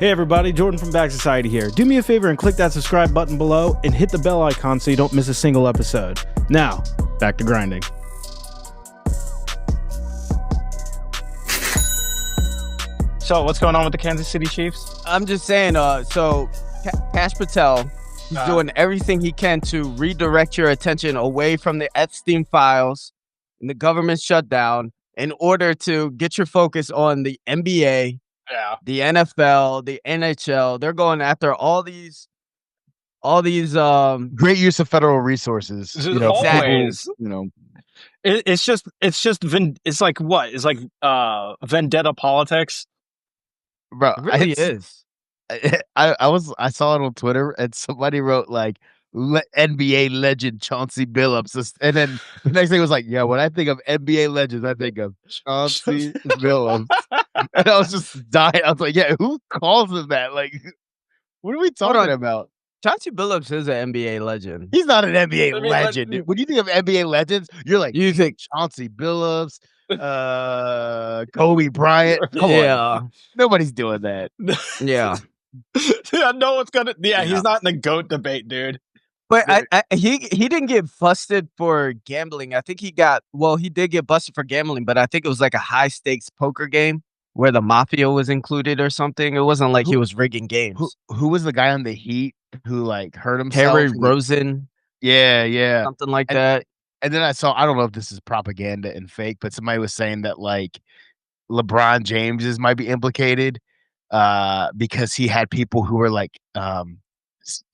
Hey everybody, Jordan from Back Society here. Do me a favor and click that subscribe button below and hit the bell icon so you don't miss a single episode. Now, back to grinding. So what's going on with the Kansas City Chiefs? I'm just saying, Kash Patel is doing everything he can to redirect your attention away from the Epstein files and the government shutdown in order to get your focus on the NBA, the NFL, the NHL. They're going after all these great use of federal resources. Always. It's like what? It's like vendetta politics. Bro, It really is. I saw it on Twitter and somebody wrote like NBA legend Chauncey Billups, and then the next thing was like, yeah, when I think of NBA legends, I think of Chauncey Billups, and I was just dying. I was like, yeah, who calls him that? Like, what are we talking about? Chauncey Billups is an NBA legend. He's not an NBA legend. When you think of NBA legends, you're like, you think Chauncey Billups, Kobe Bryant. Come on. Nobody's doing that. Yeah. No one's gonna. Yeah, he's not in the GOAT debate, dude. But he didn't get busted for gambling. I think he did get busted for gambling, but I think it was like a high stakes poker game where the mafia was included or something. It wasn't like he was rigging games. Who was the guy on the Heat who like hurt himself? Terry Rosen. Yeah. Something like that. And then I don't know if this is propaganda and fake, but somebody was saying that like LeBron James might be implicated because he had people who were like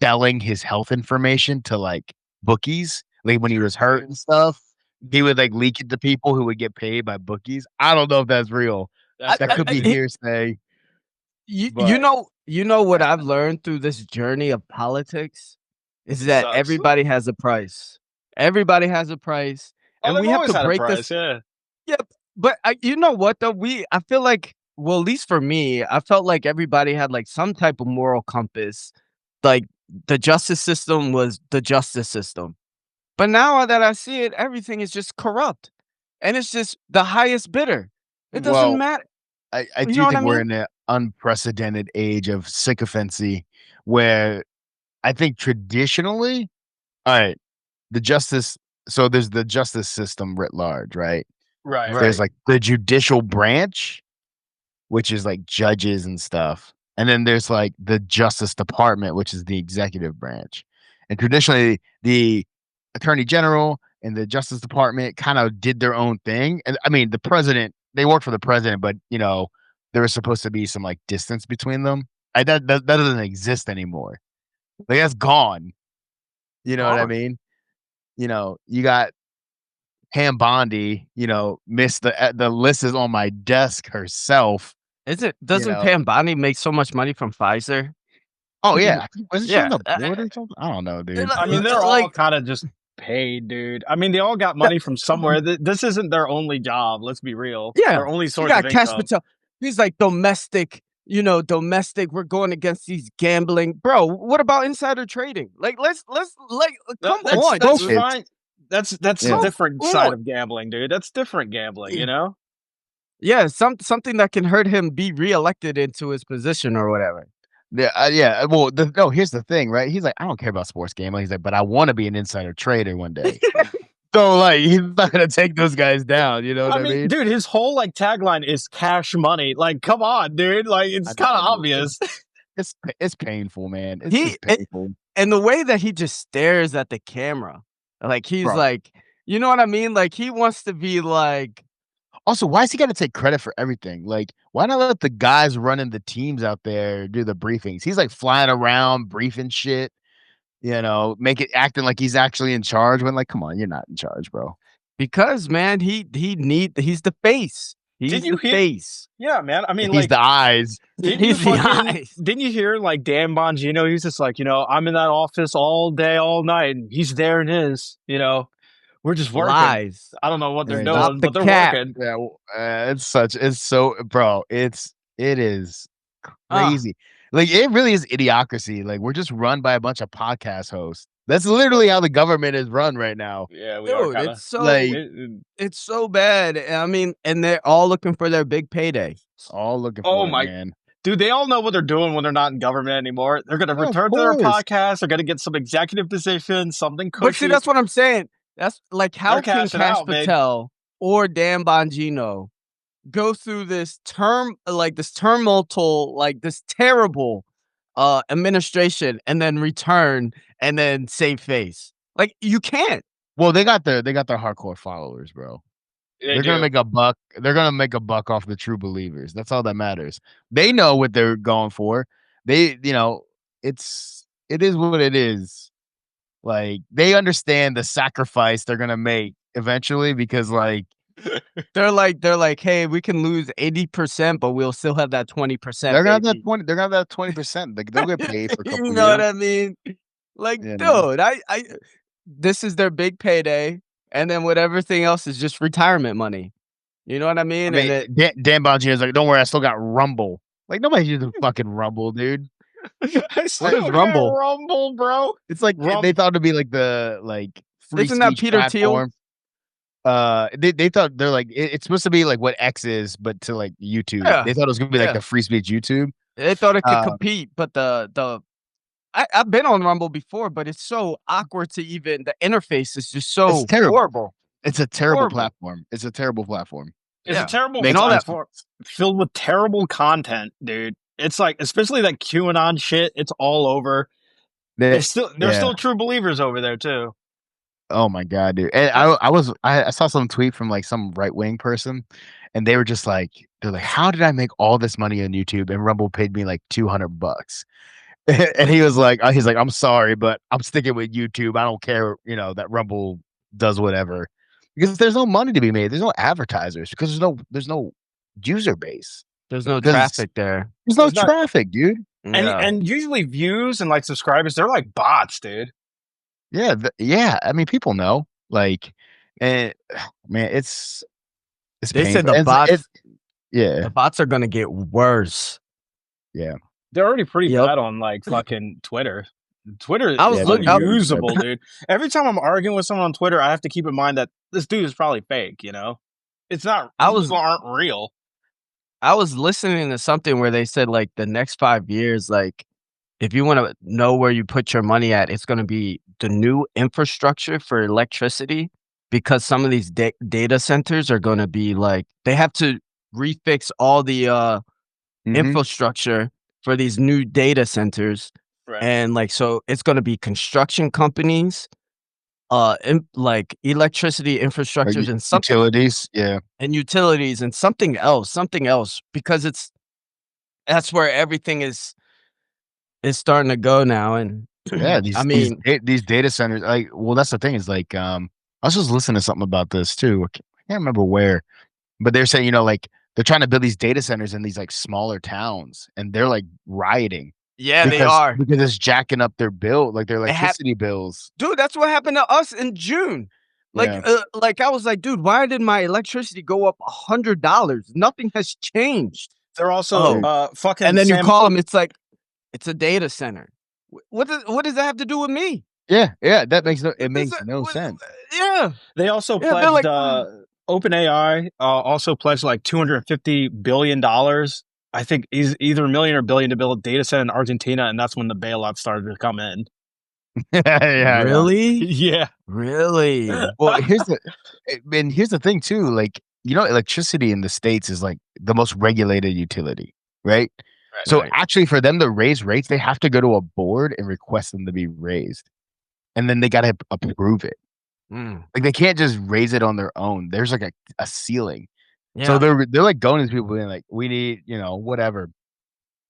selling his health information to like bookies, like when he was hurt and stuff. He would like leak it to people who would get paid by bookies. I don't know if that's real. That could be hearsay. You know what I've learned through this journey of politics is that everybody has a price. Everybody has a price, and we have to break this. Yeah, but you know what though? I feel like, well, at least for me, I felt like everybody had like some type of moral compass. Like the justice system was the justice system, but now that I see it, everything is just corrupt, and it's just the highest bidder. It doesn't matter. I do think we're in an unprecedented age of sycophancy, where I think traditionally, all right. So there's the justice system writ large, right? Right. There's like the judicial branch, which is like judges and stuff. And then there's like the Justice Department, which is the executive branch. And traditionally, the Attorney General and the Justice Department kind of did their own thing. And I mean, the president, they worked for the president, but there was supposed to be some like distance between them. That doesn't exist anymore. Like that's gone. You know what I mean? You got Pam Bondi, Miss the list is on my desk herself. Doesn't Pam Bondi make so much money from Pfizer? Oh yeah. Was she on the board or something? I don't know, dude. I mean, they're all kind of just paid, dude. I mean, they all got money from somewhere. This isn't their only job. Let's be real. Yeah. Their only source of income. Kash Patel. He's like domestic. Domestic. We're going against these gambling, bro. What about insider trading? Like, let's come on. That's fine. That's a different side of gambling, dude. That's different gambling, Yeah, something that can hurt him be reelected into his position or whatever. Yeah. Well, here's the thing, right? He's like, I don't care about sports gambling. He's like, but I want to be an insider trader one day. So like, he's not gonna take those guys down. You know what I mean? Dude, his whole like tagline is cash money. Like, come on, dude. Like, it's kind of obvious. It's painful, man. It's painful. And the way that he just stares at the camera, like he's like, you know what I mean? Like he wants to be like. Also, why is he got to take credit for everything? Like, why not let the guys running the teams out there do the briefings? He's like flying around briefing shit. Acting like he's actually in charge when, like, come on, you're not in charge, bro. Because, man, he's the face. He's the face. Yeah, man. I mean, he's the eyes. He's the eyes. Didn't you hear, like, Dan Bongino? He's just like, I'm in that office all day, all night, and he's there in his, we're just working. Lies. I don't know what they're doing, but they're working. Yeah, it is crazy. Like, it really is idiocracy. Like, we're just run by a bunch of podcast hosts. That's literally how the government is run right now. Yeah, we are kinda, it's so bad. I mean, and they're all looking for their big payday. All looking for it, man. Dude, they all know what they're doing when they're not in government anymore. They're going to return to their podcast. They're going to get some executive position, something cushy. But see, that's what I'm saying. That's like, how can Kash Patel or Dan Bongino go through this turmoil, like this terrible administration, and then return and then save face? Like, you can't. Well, they got their hardcore followers, bro. They're gonna make a buck. They're gonna make a buck off the true believers. That's all that matters. They know what they're going for. It is what it is. Like, they understand the sacrifice they're gonna make eventually, because like they're like, hey, we can lose 80%, but we'll still have that 20%. They're gonna have that 20. They're gonna have that 20%. Like, they'll get paid for a couple You years. know what I mean? Like, dude, this is their big payday, and then everything else is just retirement money. You know what I mean? Dan Bongino's like, don't worry, I still got Rumble. Like, nobody uses fucking Rumble, dude. What is Rumble? Rumble, bro. It's like they thought it'd be like the free Isn't that Peter platform. Thiel? They thought they're like, it's supposed to be like what X is, but to like YouTube. Yeah. They thought it was gonna be like the free speech YouTube. They thought it could compete, but I've been on Rumble before, but it's so awkward to even, the interface is just so horrible. It's a terrible platform. It's a terrible platform. It's a terrible platform filled with terrible content, dude. It's like, especially that QAnon shit. It's all over. There's still true believers over there too. Oh my god, dude! And I saw some tweet from like some right wing person, and they were just like, they're like, how did I make all this money on YouTube and Rumble paid me like $200? And he was like, I'm sorry, but I'm sticking with YouTube. I don't care, that Rumble does whatever, because there's no money to be made. There's no advertisers, because there's no user base. There's no traffic there. There's no traffic, dude. And usually views and like subscribers, they're like bots, dude. Yeah. I mean, people know. Like, and man, it's. They painful. said the bots. The bots are gonna get worse. Yeah. They're already pretty bad on like fucking Twitter. Twitter is unusable, dude. Every time I'm arguing with someone on Twitter, I have to keep in mind that this dude is probably fake. It's not. People aren't real. I was listening to something where they said like the next 5 years, like, if you want to know where you put your money at, it's going to be the new infrastructure for electricity, because some of these data centers are going to be like, they have to refix all the infrastructure for these new data centers. Right. And like, so it's going to be construction companies, like electricity infrastructures and something, utilities and something else, because that's where everything is starting to go now. And these data centers, that's the thing, is like, I was just listening to something about this too. I can't remember where, but they're saying, like, they're trying to build these data centers in these like smaller towns, and they're like rioting. Yeah, they are, because it's jacking up their bill, like their electricity bills. Dude, that's what happened to us in June. Like, like I was like, dude, why did my electricity go up $100? Nothing has changed. They're also fucking. And then you call them, it's like, it's a data center. What does that have to do with me? Yeah, that makes no sense. Yeah, they also pledged. OpenAI also pledged like $250 billion. I think either $1 million or $1 billion to build a data center in Argentina, and that's when the bailout started to come in. Yeah, really? Yeah, really. Well, here's the thing too. Like, electricity in the States is like the most regulated utility, right? So actually, for them to raise rates, they have to go to a board and request them to be raised, and then they got to approve it. Like, they can't just raise it on their own. There's like a ceiling. Yeah. So they're like going to people being like, we need, whatever.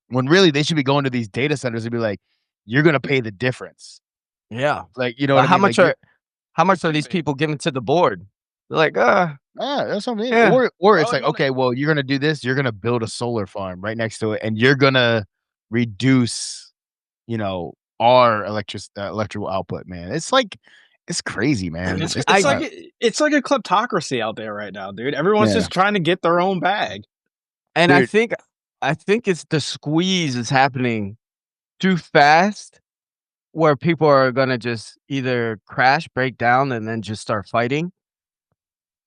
When really they should be going to these data centers and be like, you're gonna pay the difference. Yeah. Like, how much are these people giving to the board? They're like, that's what I mean. Yeah. Or it's like, okay, well, you're gonna do this, you're gonna build a solar farm right next to it, and you're gonna reduce, our electrical output, man. It's crazy, man. It's like a kleptocracy out there right now, dude. Everyone's just trying to get their own bag. And dude, I think it's the squeeze is happening too fast, where people are gonna just either crash, break down, and then just start fighting.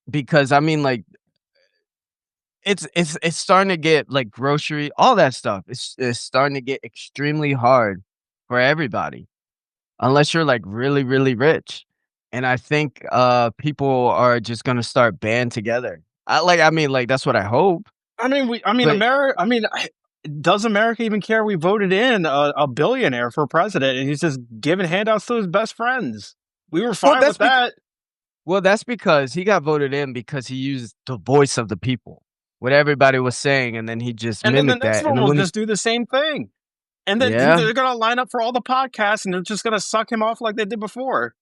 Because I mean, like, it's starting to get like grocery, all that stuff. It's starting to get extremely hard for everybody, unless you're like really, really rich. And I think people are just gonna start band together. I mean, like that's what I hope. Does America even care? We voted in a billionaire for president, and he's just giving handouts to his best friends. We were fine with that. Well, that's because he got voted in because he used the voice of the people, what everybody was saying, and then he just mimicked that. And then the next one will just do the same thing. And then they're going to line up for all the podcasts, and they're just going to suck him off like they did before.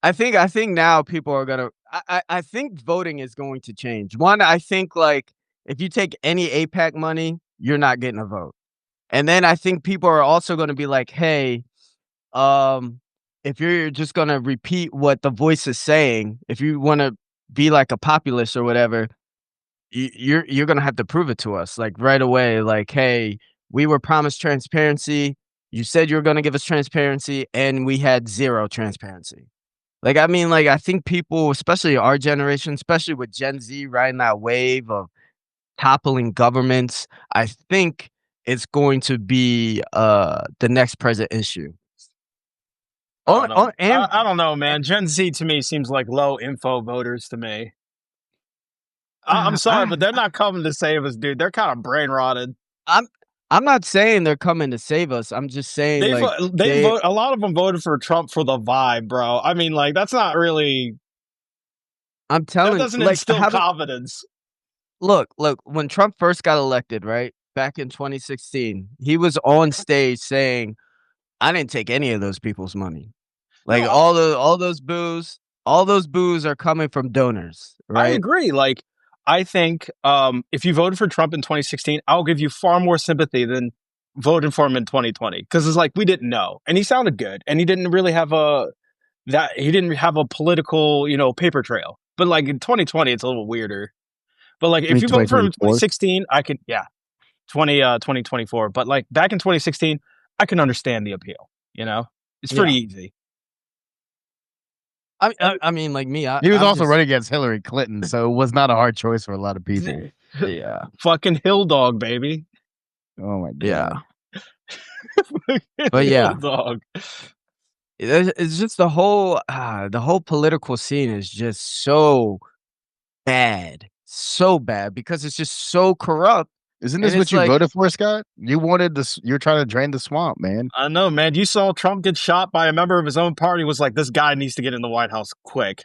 I think now people are going to I think voting is going to change. One, I think like if you take any AIPAC money, you're not getting a vote. And then I think people are also going to be like, hey, if you're just going to repeat what the voice is saying, if you want to be like a populist or whatever, you're going to have to prove it to us like right away. Like, hey, we were promised transparency. You said you were going to give us transparency, and we had zero transparency. Like, I mean, like, I think people, especially our generation, especially with Gen Z riding that wave of toppling governments, I think it's going to be the next present issue. I don't know, man. Gen Z to me seems like low info voters to me. I'm sorry, but they're not coming to save us, dude. They're kind of brain rotted. I'm not saying they're coming to save us. I'm just saying a lot of them voted for Trump for the vibe, bro. I mean, like that's not really. I'm telling you, that doesn't instill confidence. Look, when Trump first got elected, right, back in 2016, he was on stage saying, I didn't take any of those people's money. Like all those boos are coming from donors, right? I agree. Like, I think if you voted for Trump in 2016, I'll give you far more sympathy than voting for him in 2020. Because it's like we didn't know. And he sounded good. And he didn't really have a political, paper trail. But like in 2020, it's a little weirder. But like if you vote for him in 2016, I could 2024. But like back in 2016, I can understand the appeal. It's pretty easy. I mean, like me, he was also running against Hillary Clinton, so it was not a hard choice for a lot of people. Yeah, fucking hill dog, baby. Oh my god. Yeah, but yeah, dog. It's just the whole political scene is just so bad because it's just so corrupt. Isn't this what you voted for, Scott? You wanted this. You're trying to drain the swamp, man. I know, man. You saw Trump get shot by a member of his own party. Was like, this guy needs to get in the White House quick.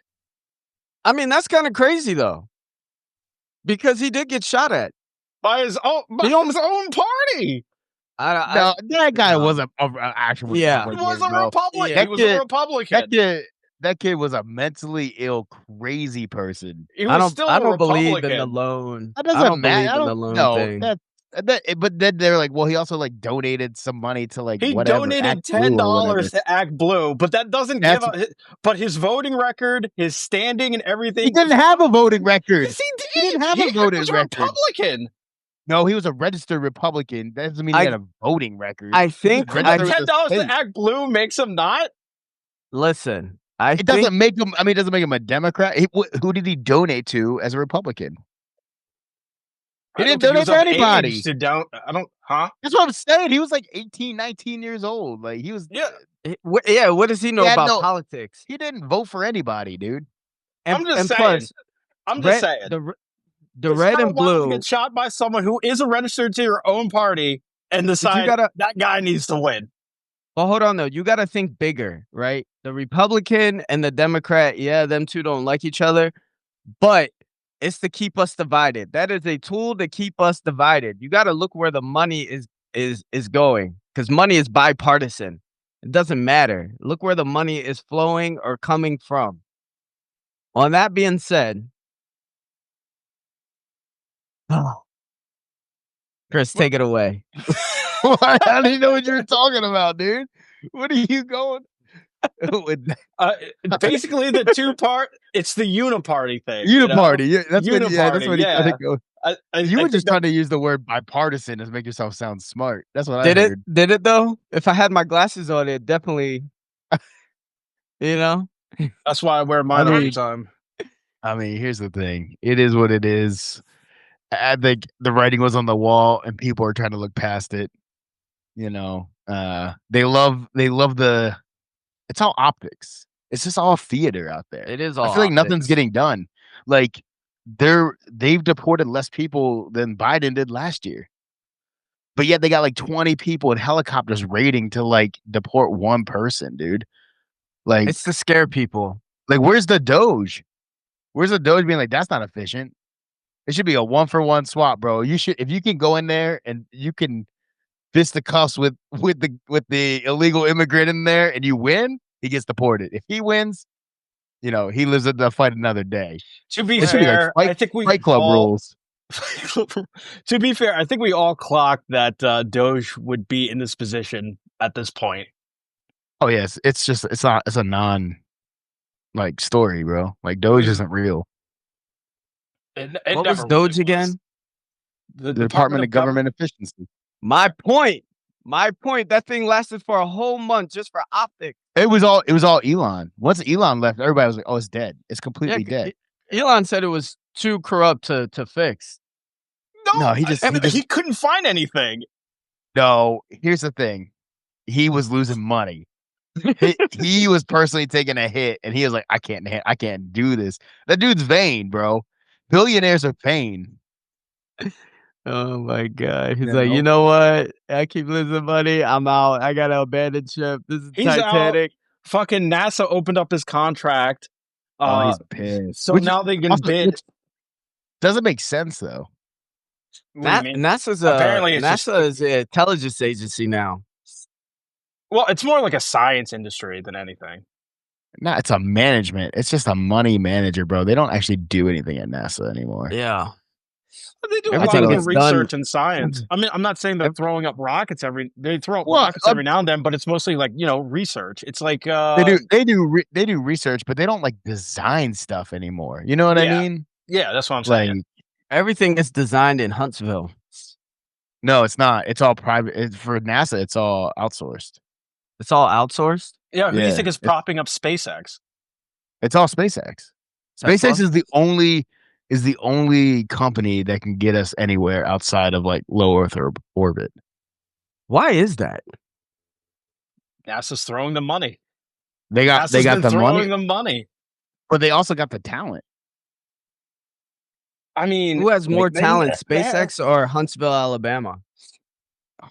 I mean, that's kind of crazy though, because he did get shot at by his own party. That guy was an actual. Yeah, he was a Republican. Yeah. He was a Republican. That kid was a mentally ill, crazy person. I don't believe in the loan. That doesn't matter. I don't know. But then they're like, well, he also like donated some money to like he donated $10 to Act Blue, but that doesn't give up. But his voting record, his standing, and everything. He didn't have a voting record. Yes, he did. He didn't have a voting record. Republican. No, he was a registered Republican. That doesn't mean he had a voting record. I think $10 to Act Blue makes him not. Listen. It doesn't make him. I mean, it doesn't make him a Democrat. Who did he donate to as a Republican? He didn't donate to anybody. That's what I'm saying. He was like 18, 19 years old. Like he was. Yeah. Yeah. What does he know about politics? He didn't vote for anybody, dude. I'm just saying. The red and blue get shot by someone who is a registered to your own party and decide that guy needs to win. Well, hold on though. You got to think bigger, right? The Republican and the Democrat, them two don't like each other, but it's to keep us divided. That is a tool to keep us divided. You got to look where the money is going, because money is bipartisan. It doesn't matter. Look where the money is flowing or coming from. On that being said, Chris, take it away. I didn't know what you were talking about, dude. What are you going with? Basically, the two-part. It's the uniparty thing. Uniparty. Yeah, that's what he tried to go. You were just trying to use the word bipartisan to make yourself sound smart. That's what I heard. Did it though? If I had my glasses on, it definitely. That's why I wear mine all the time. I mean, here's the thing. It is what it is. I think the writing was on the wall, and people are trying to look past it. You know, they love the. It's all optics. It's just all theater out there. It is all. I feel like optics. nothing's getting done. Like they've deported less people than Biden did last year. But yet they got like 20 people in helicopters raiding to like deport one person, dude. Like it's to scare people. Like, where's the Doge? Where's the Doge being like, that's not efficient? It should be a 1-for-1 swap, bro. You should, if you can go in there and you can fist the cuffs with the illegal immigrant in there and you win, he gets deported. If he wins, he lives to fight another day. To be fair, I think Fight Club rules. To be fair, I think we all clocked that Doge would be in this position at this point. Oh yes, it's a non story, bro. Like Doge isn't real. What was Doge again? The Department of Government Efficiency. My point. That thing lasted for a whole month just for optics. It was all Elon. Once Elon left, everybody was like, "Oh, it's dead. It's completely dead." Elon said it was too corrupt to fix. No, he couldn't find anything. No, here's the thing. He was losing money. he was personally taking a hit, and he was like, I can't do this. That dude's vain, bro. Billionaires are vain. Oh my god. He's like, you know what? I keep losing money. I'm out. I gotta abandon ship. This is Titanic. Out. Fucking NASA opened up his contract. He's pissed. So now they can bid. Doesn't make sense though. NASA is an intelligence agency now. Well, it's more like a science industry than anything. No, it's a management. It's just a money manager, bro. They don't actually do anything at NASA anymore. Yeah. But they do a lot of research and science. I mean, I'm not saying they're throwing up rockets they throw up rockets every now and then, but it's mostly like, research. It's like they do research, but they don't like design stuff anymore. You know what I mean? Yeah, that's what I'm saying. Everything is designed in Huntsville. No, it's not. It's all private. For NASA, it's all outsourced. It's all outsourced? Yeah, who do you think is propping up SpaceX? It's all SpaceX. SpaceX is the only company that can get us anywhere outside of like low Earth orbit. Why is that? NASA's throwing the money. They got the money. But they also got the talent. I mean, who has more talent, SpaceX or Huntsville, Alabama?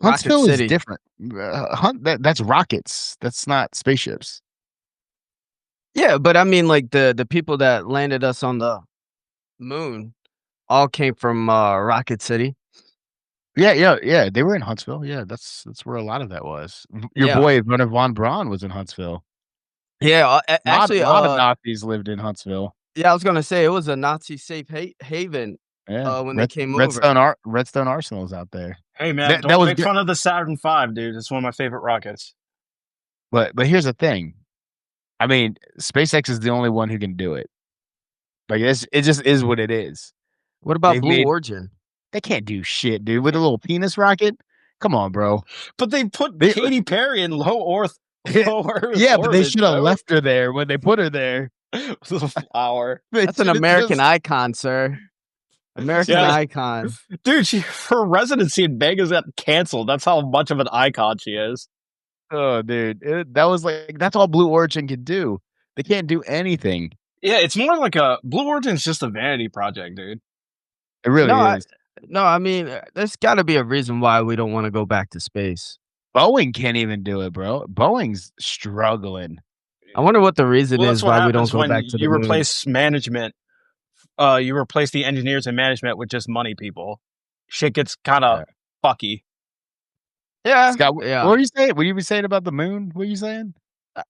Huntsville is different. That's rockets. That's not spaceships. Yeah, but I mean, like the people that landed us on the moon all came from Rocket City. Yeah. They were in Huntsville. Yeah, that's where a lot of that was. Your boy Werner von Braun was in Huntsville. Yeah, actually, a lot of Nazis lived in Huntsville. Yeah, I was gonna say it was a Nazi safe haven. Yeah, when they came over. Redstone Arsenal's out there. Hey man, don't make fun of the Saturn V, dude. It's one of my favorite rockets. But here's the thing. I mean, SpaceX is the only one who can do it. Like it just is what it is. What about Blue Origin? They can't do shit, dude. With a little penis rocket. Come on, bro. But they put Katy Perry in low Earth. Yeah, but they should have left her there when they put her there. The flower. That's an American icon, sir. American icon. Dude, her residency in Vegas got canceled. That's how much of an icon she is. Oh, dude. That's all Blue Origin can do. They can't do anything. Yeah, it's more like Blue Origin's just a vanity project, dude. It really is. I mean, there's got to be a reason why we don't want to go back to space. Boeing can't even do it, bro. Boeing's struggling. I wonder what the reason is why we don't go back to the moon. Replace management. You replace the engineers and management with just money people. Shit gets kind of fucky. Yeah. Scott, what are you saying? What are you saying about the moon? What are you saying?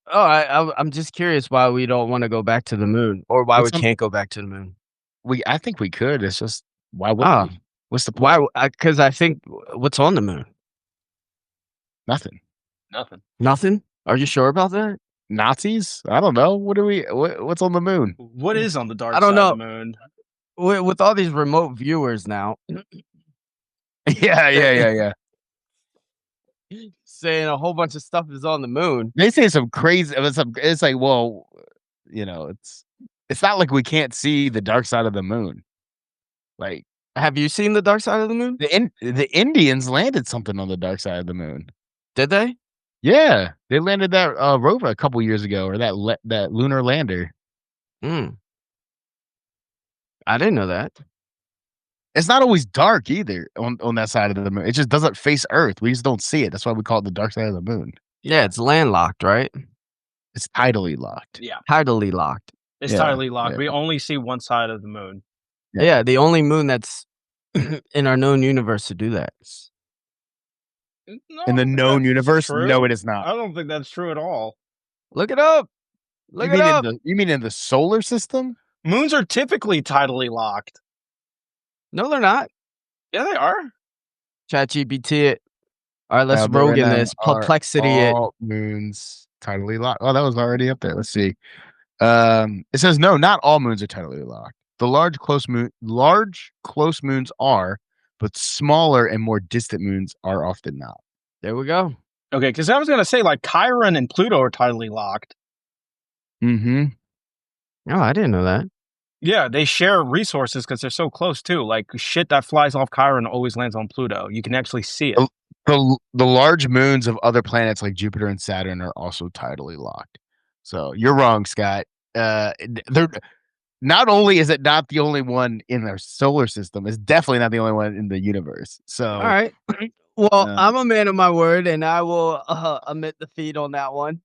I'm just curious why we don't want to go back to the moon, or why we can't go back to the moon. I think we could. It's just why would we? What's the point? Why? Because I think what's on the moon? Nothing. Nothing. Are you sure about that? Nazis? I don't know. What's on the moon? What is on the dark side of the moon? With all these remote viewers now. Yeah. Saying a whole bunch of stuff is on the moon. They say some crazy. It's like, well, it's not like we can't see the dark side of the moon. Like, Have you seen the dark side of the moon? The Indians landed something on the dark side of the moon. Did they? Yeah, they landed that rover a couple years ago, or that lunar lander. I didn't know that. It's not always dark either on that side of the moon. It just doesn't face Earth. We just don't see it. That's why we call it the dark side of the moon. Yeah, it's landlocked, right? It's tidally locked. Yeah, tidally locked. It's tidally locked. Yeah. We only see one side of the moon. Yeah, the only moon that's in our known universe to do that. No, in the known universe? True. No, it is not. I don't think that's true at all. Look it up. Look it up. You mean in the solar system? Moons are typically tidally locked. No, they're not. Yeah, they are. ChatGPT it. All right, let's Rogan this. Perplexity all moons tidally locked. Oh, that was already up there. Let's see. It says no, not all moons are tidally locked. The large close moons are, but smaller and more distant moons are often not. There we go. Okay, because I was gonna say like Chiron and Pluto are tidally locked. Oh, I didn't know that. Yeah, they share resources because they're so close too. Like shit that flies off Chiron always lands on Pluto. You can actually see it. The large moons of other planets like Jupiter and Saturn are also tidally locked. So you're wrong, Scott. They're not only is it not the only one in our solar system, it's definitely not the only one in the universe. So all right. Well, I'm a man of my word, and I will admit defeat on that one.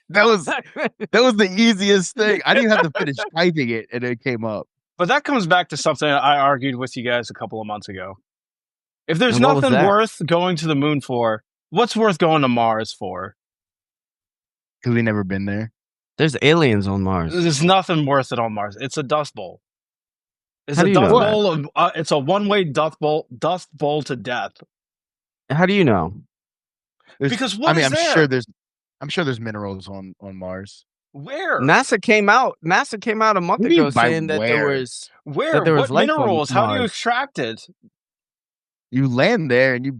That was the easiest thing. I didn't even have to finish typing it, and it came up. But that comes back to something I argued with you guys a couple of months ago. If there's nothing worth going to the moon for, what's worth going to Mars for? Because we've never been there. There's aliens on Mars. There's nothing worth it on Mars. It's a dust bowl. It's a dust bowl of. It's a one-way dust bowl to death. How do you know? Because what is there? I'm sure there's minerals on Mars. Where? NASA came out a month ago saying that there was what minerals? How do you extract it? You land there and you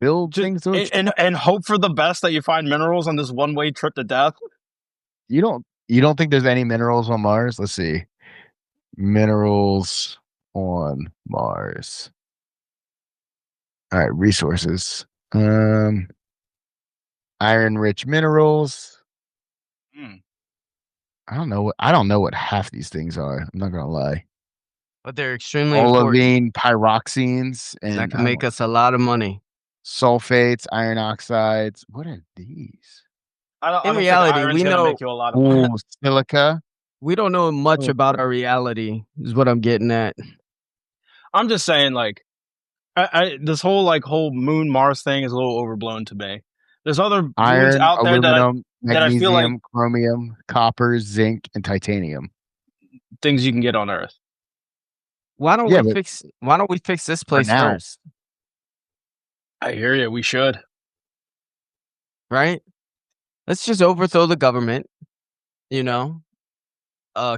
build things and hope for the best that you find minerals on this one-way trip to death. You don't think there's any minerals on Mars? Let's see. Minerals on Mars. All right, resources. Iron-rich minerals. I don't know what half these things are. I'm not gonna lie. But they're extremely olivine, pyroxenes, and that can make us a lot of money. Sulfates, iron oxides. What are these? In reality, we know make you a lot of money. Silica. We don't know much about our reality. Is what I'm getting at. I'm just saying, like, this whole Moon Mars thing is a little overblown to me. There's other moons out there aluminum, that I feel like chromium, copper, zinc, and titanium. Things you can get on Earth. Why don't we fix this place first? I hear you. We should. Right? Let's just overthrow the government. You know,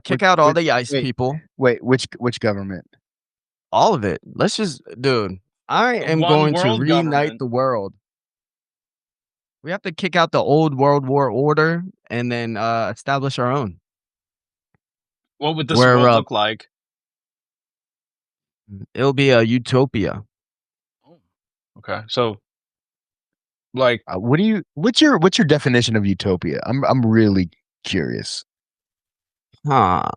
kick out all the ICE people. Wait, which government? All of it. Let's just, dude. I am going to reunite the world. We have to kick out the old World War order and then establish our own. What would this world look like? It'll be a utopia. Okay, so like, what's your definition of utopia? I'm really curious. Let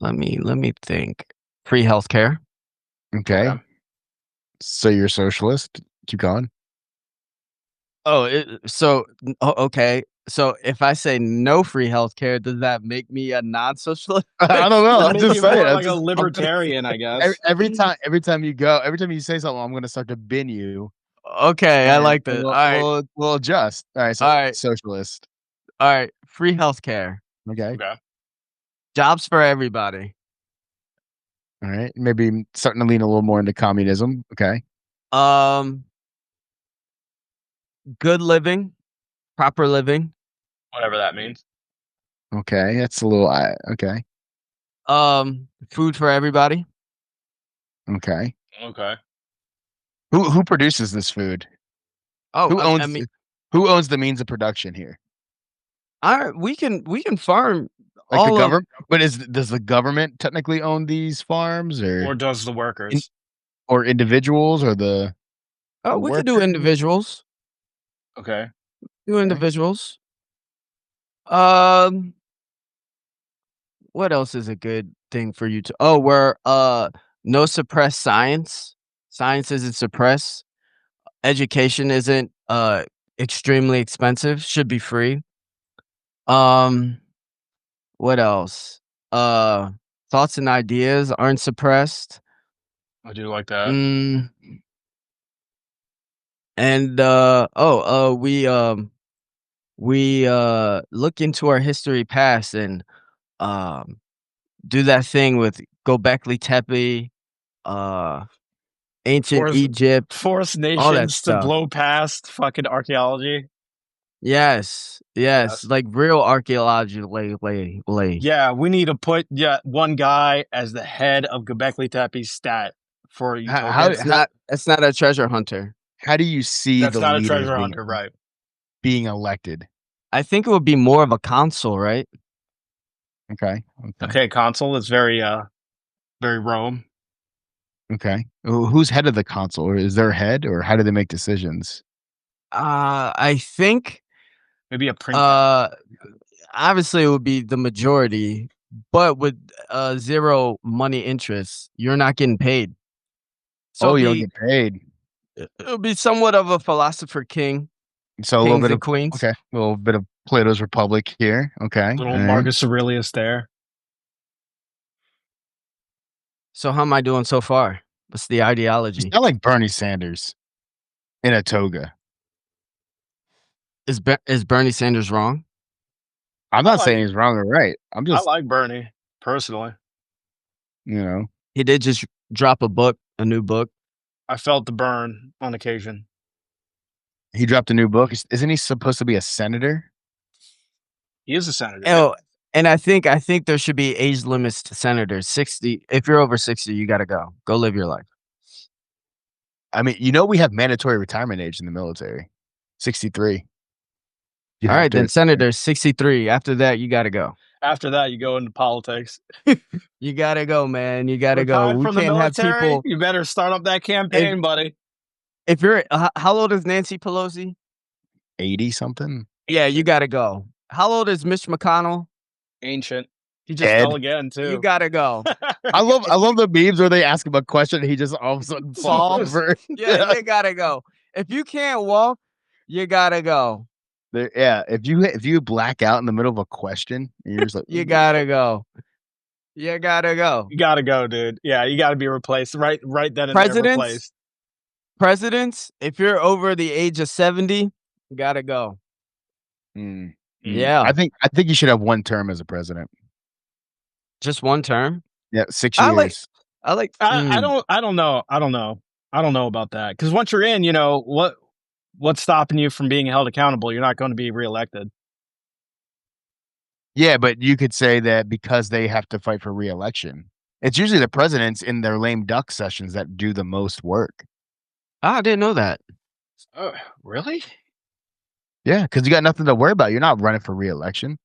me think. Free healthcare. Okay. Yeah. So you're a socialist? Keep going. Okay. So if I say no free healthcare, does that make me a non-socialist? I don't know. I'm just saying, like a libertarian, I guess. Every time you say something, I'm going to start to bin you. Okay, I like that. We'll adjust. All right. So socialist. All right. Free healthcare. Okay. Jobs for everybody. All right. Maybe starting to lean a little more into communism. Okay. Good living, proper living, whatever that means. Okay, that's a little okay. Food for everybody. Okay. Okay. Who produces this food? Oh, who owns the means of production here? We can farm. Like the government, but does the government technically own these farms, or does the workers? or individuals or the? Oh, we could do individuals. Okay. Do individuals. What else is a good thing for you to? Oh, we're no suppressed science. Science isn't suppressed. Education isn't extremely expensive. Should be free. What else? Thoughts and ideas aren't suppressed. I do like that. And we look into our history past and do that thing with Göbekli Tepe, ancient Egypt, force all that nations to stuff. blow past fucking archaeology. Yes, like real archaeology. Yeah, we need to put one guy as the head of Göbekli Tepe stat for Utopia. It's not a treasure hunter. How do you see that's the not a leaders treasure hunter, right? Being elected? I think it would be more of a consul, right? Okay, consul is very Rome. Okay. Who's head of the consul? Or is there a head, or how do they make decisions? I think maybe a print. Obviously it would be the majority, but with zero money interest, you're not getting paid. So you don't get paid. It'll be somewhat of a philosopher king. So a little bit of queens. Okay, a little bit of Plato's Republic here. Okay, little Marcus Aurelius there. So how am I doing so far? What's the ideology? I like Bernie Sanders in a toga. Is Bernie Sanders wrong? I'm not saying he's wrong or right. I like Bernie personally. You know, he did just drop a new book. I felt the burn on occasion. He dropped a new book. Isn't he supposed to be a senator? He is a senator. Oh, and I think there should be age limits to senators. 60. If you're over 60, you got to go. Go live your life. I mean, we have mandatory retirement age in the military. 63. All right, then senators, 63. After that, you got to go. After that, you go into politics. You got to go, man. You got to go. We can't have people. You better start up that campaign, buddy. If you're, how old is Nancy Pelosi? 80 something. Yeah, you got to go. How old is Mitch McConnell? Ancient. He just fell again too. You gotta go. I love the memes where they ask him a question and he just all of a sudden falls. Yeah, you gotta go. If you can't walk, you gotta go. If you black out in the middle of a question, and you're just like, you gotta go. You gotta go. You gotta go, dude. Yeah, you gotta be replaced right then and there. Replaced. Presidents, if you're over the age of 70, you gotta go. Yeah, I think you should have one term as a president. Just one term? Yeah, 6 years. I don't know about that, because once you're in, what's stopping you from being held accountable? You're not going to be reelected. Yeah, but you could say that because they have to fight for reelection. It's usually the presidents in their lame duck sessions that do the most work. I didn't know that. Oh, really? Yeah, because you got nothing to worry about. You're not running for reelection.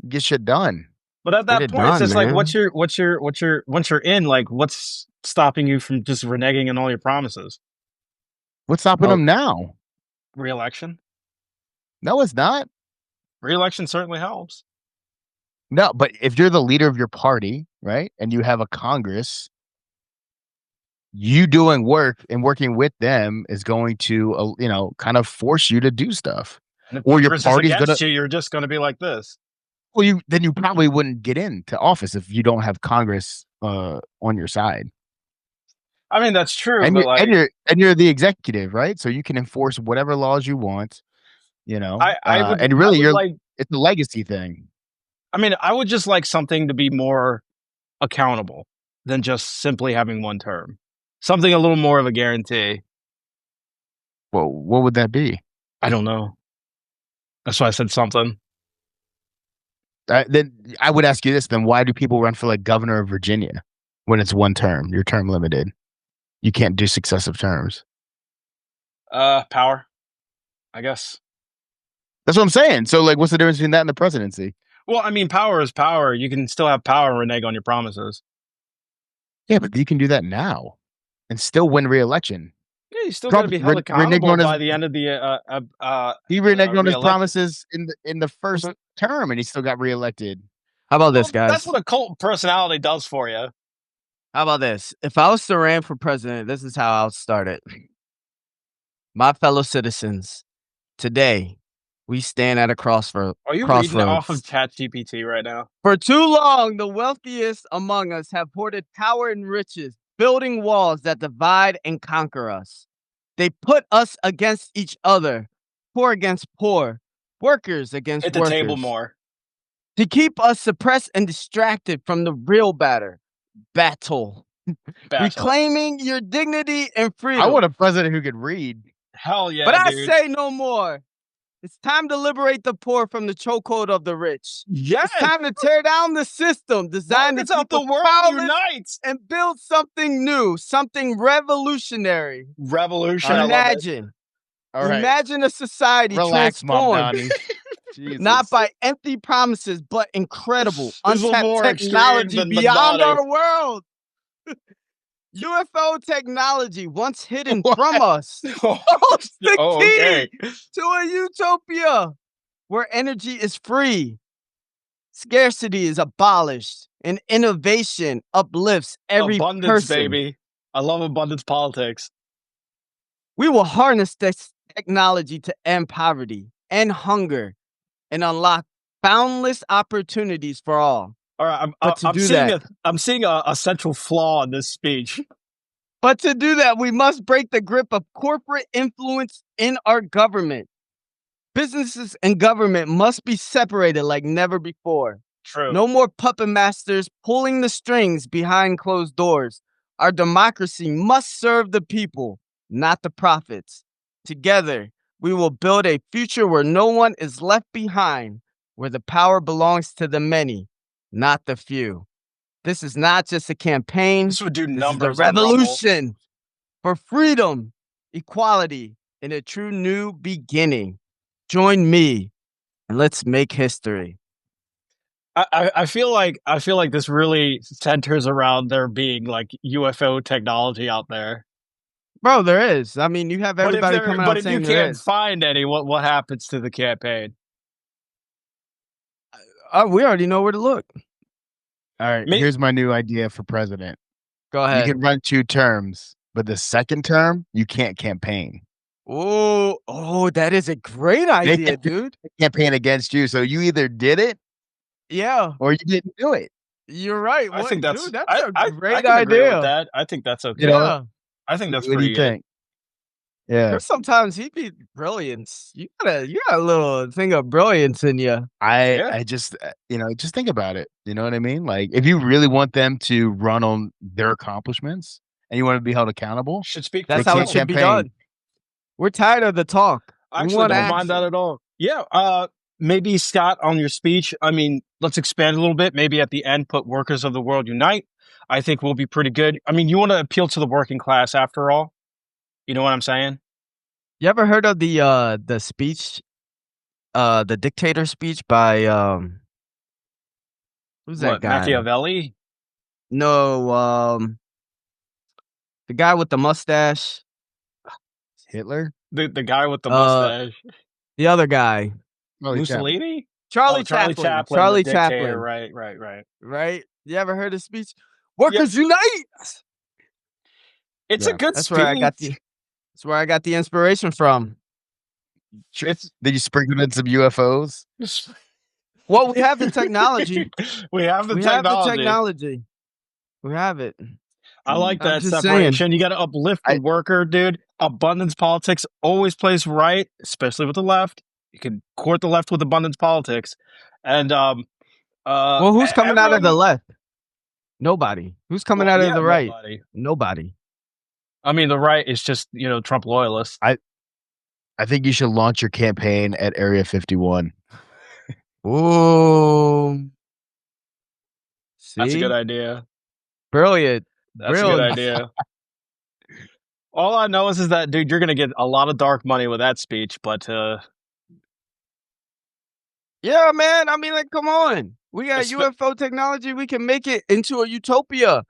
You get shit done. But at that point, it's just like, once you're in, like, what's stopping you from just reneging on all your promises? What's stopping them now? Reelection? No, it's not. Reelection certainly helps. No, but if you're the leader of your party, right, and you have a Congress, you doing work and working with them is going to, kind of force you to do stuff. Or your party's gonna. You're just going to be like this. Well, you probably wouldn't get into office if you don't have Congress on your side. I mean, that's true. And, but you're the executive, right? So you can enforce whatever laws you want. It's a legacy thing. I mean, I would just like something to be more accountable than just simply having one term. Something a little more of a guarantee. Well, what would that be? I don't know. That's why I said something. Then I would ask you this: then why do people run for like governor of Virginia when it's one term? You're term limited. You can't do successive terms. Power, I guess. That's what I'm saying. So, like, what's the difference between that and the presidency? Well, I mean, power is power. You can still have power and renege on your promises. Yeah, but you can do that now. and still win re-election. Yeah, he's still got to be held accountable by the end of the he reneged on his promises in the first term, and he still got reelected. How about this, guys? That's what a cult personality does for you. How about this? If I was to run for president, this is how I'll start it. My fellow citizens, today we stand at a crossroads. Are you reading off of ChatGPT right now? For too long, the wealthiest among us have hoarded power and riches, building walls that divide and conquer us. They put us against each other, poor against poor, workers against workers. Hit the table more. To keep us suppressed and distracted from the real battle. Reclaiming your dignity and freedom. I want a president who could read. Hell yeah, but dude. I say no more. It's time to liberate the poor from the chokehold of the rich. Yes. It's time to tear down the system designed to keep the world unites and build something new, something revolutionary. Imagine. Imagine a society transformed. Not by empty promises, but incredible, untapped technology beyond our world. UFO technology, once hidden from us, holds the key to a utopia where energy is free, scarcity is abolished, and innovation uplifts every abundance, person. Baby. I love abundance politics. We will harness this technology to end poverty, end hunger, and unlock boundless opportunities for all. All right, I'm seeing a central flaw in this speech. But to do that, we must break the grip of corporate influence in our government. Businesses and government must be separated like never before. True. No more puppet masters pulling the strings behind closed doors. Our democracy must serve the people, not the profits. Together, we will build a future where no one is left behind, where the power belongs to the many, not the few. This is not just a campaign. This would do numbers. This is a revolution for freedom, equality, and a true new beginning. Join me and let's make history. I feel like this really centers around there being like UFO technology out there. Bro, there is. I mean, you have everybody coming out saying there is. But if you can't find any, what happens to the campaign? We already know where to look. All right, here's my new idea for president. Go ahead. You can run 2 terms, but the second term, you can't campaign. Oh, that is a great idea, dude. Campaign against you, so you either did it, or you didn't do it. You're right. I think that's a great idea. Agree with that. I think that's okay. Yeah. I think that's what pretty do you think? Yeah. Sometimes he'd be brilliance. You got a little thing of brilliance in you. I just just think about it. You know what I mean? Like, if you really want them to run on their accomplishments and you want to be held accountable, should speak. That's how it should be done. We're tired of the talk. I actually don't mind that at all. Yeah. Maybe Scott, on your speech, I mean, let's expand a little bit. Maybe at the end, put "Workers of the World Unite." I think we'll be pretty good. I mean, you want to appeal to the working class after all. You know what I'm saying? You ever heard of the speech, the dictator speech by who's that guy? Machiavelli? No, the guy with the mustache. Hitler? The guy with the mustache. The other guy. Mussolini? Charlie Chaplin. Charlie Chaplin. Right. You ever heard his speech? Workers unite. It's a good speech. That's where I got the inspiration from. Did you sprinkle in some UFOs? Well, we have the technology. We have the technology. We have it. I like that separation. Saying. You got to uplift the worker, dude. Abundance politics always plays right, especially with the left. You can court the left with abundance politics. And well, who's coming out of the left? Nobody. Who's coming out of the right? Nobody. I mean, the right is just, Trump loyalists. I think you should launch your campaign at Area 51. Ooh. See? That's a good idea. Brilliant. That's a good idea. All I know is that, dude, you're going to get a lot of dark money with that speech, but... Yeah, man. I mean, like, come on. We got UFO technology. We can make it into a utopia.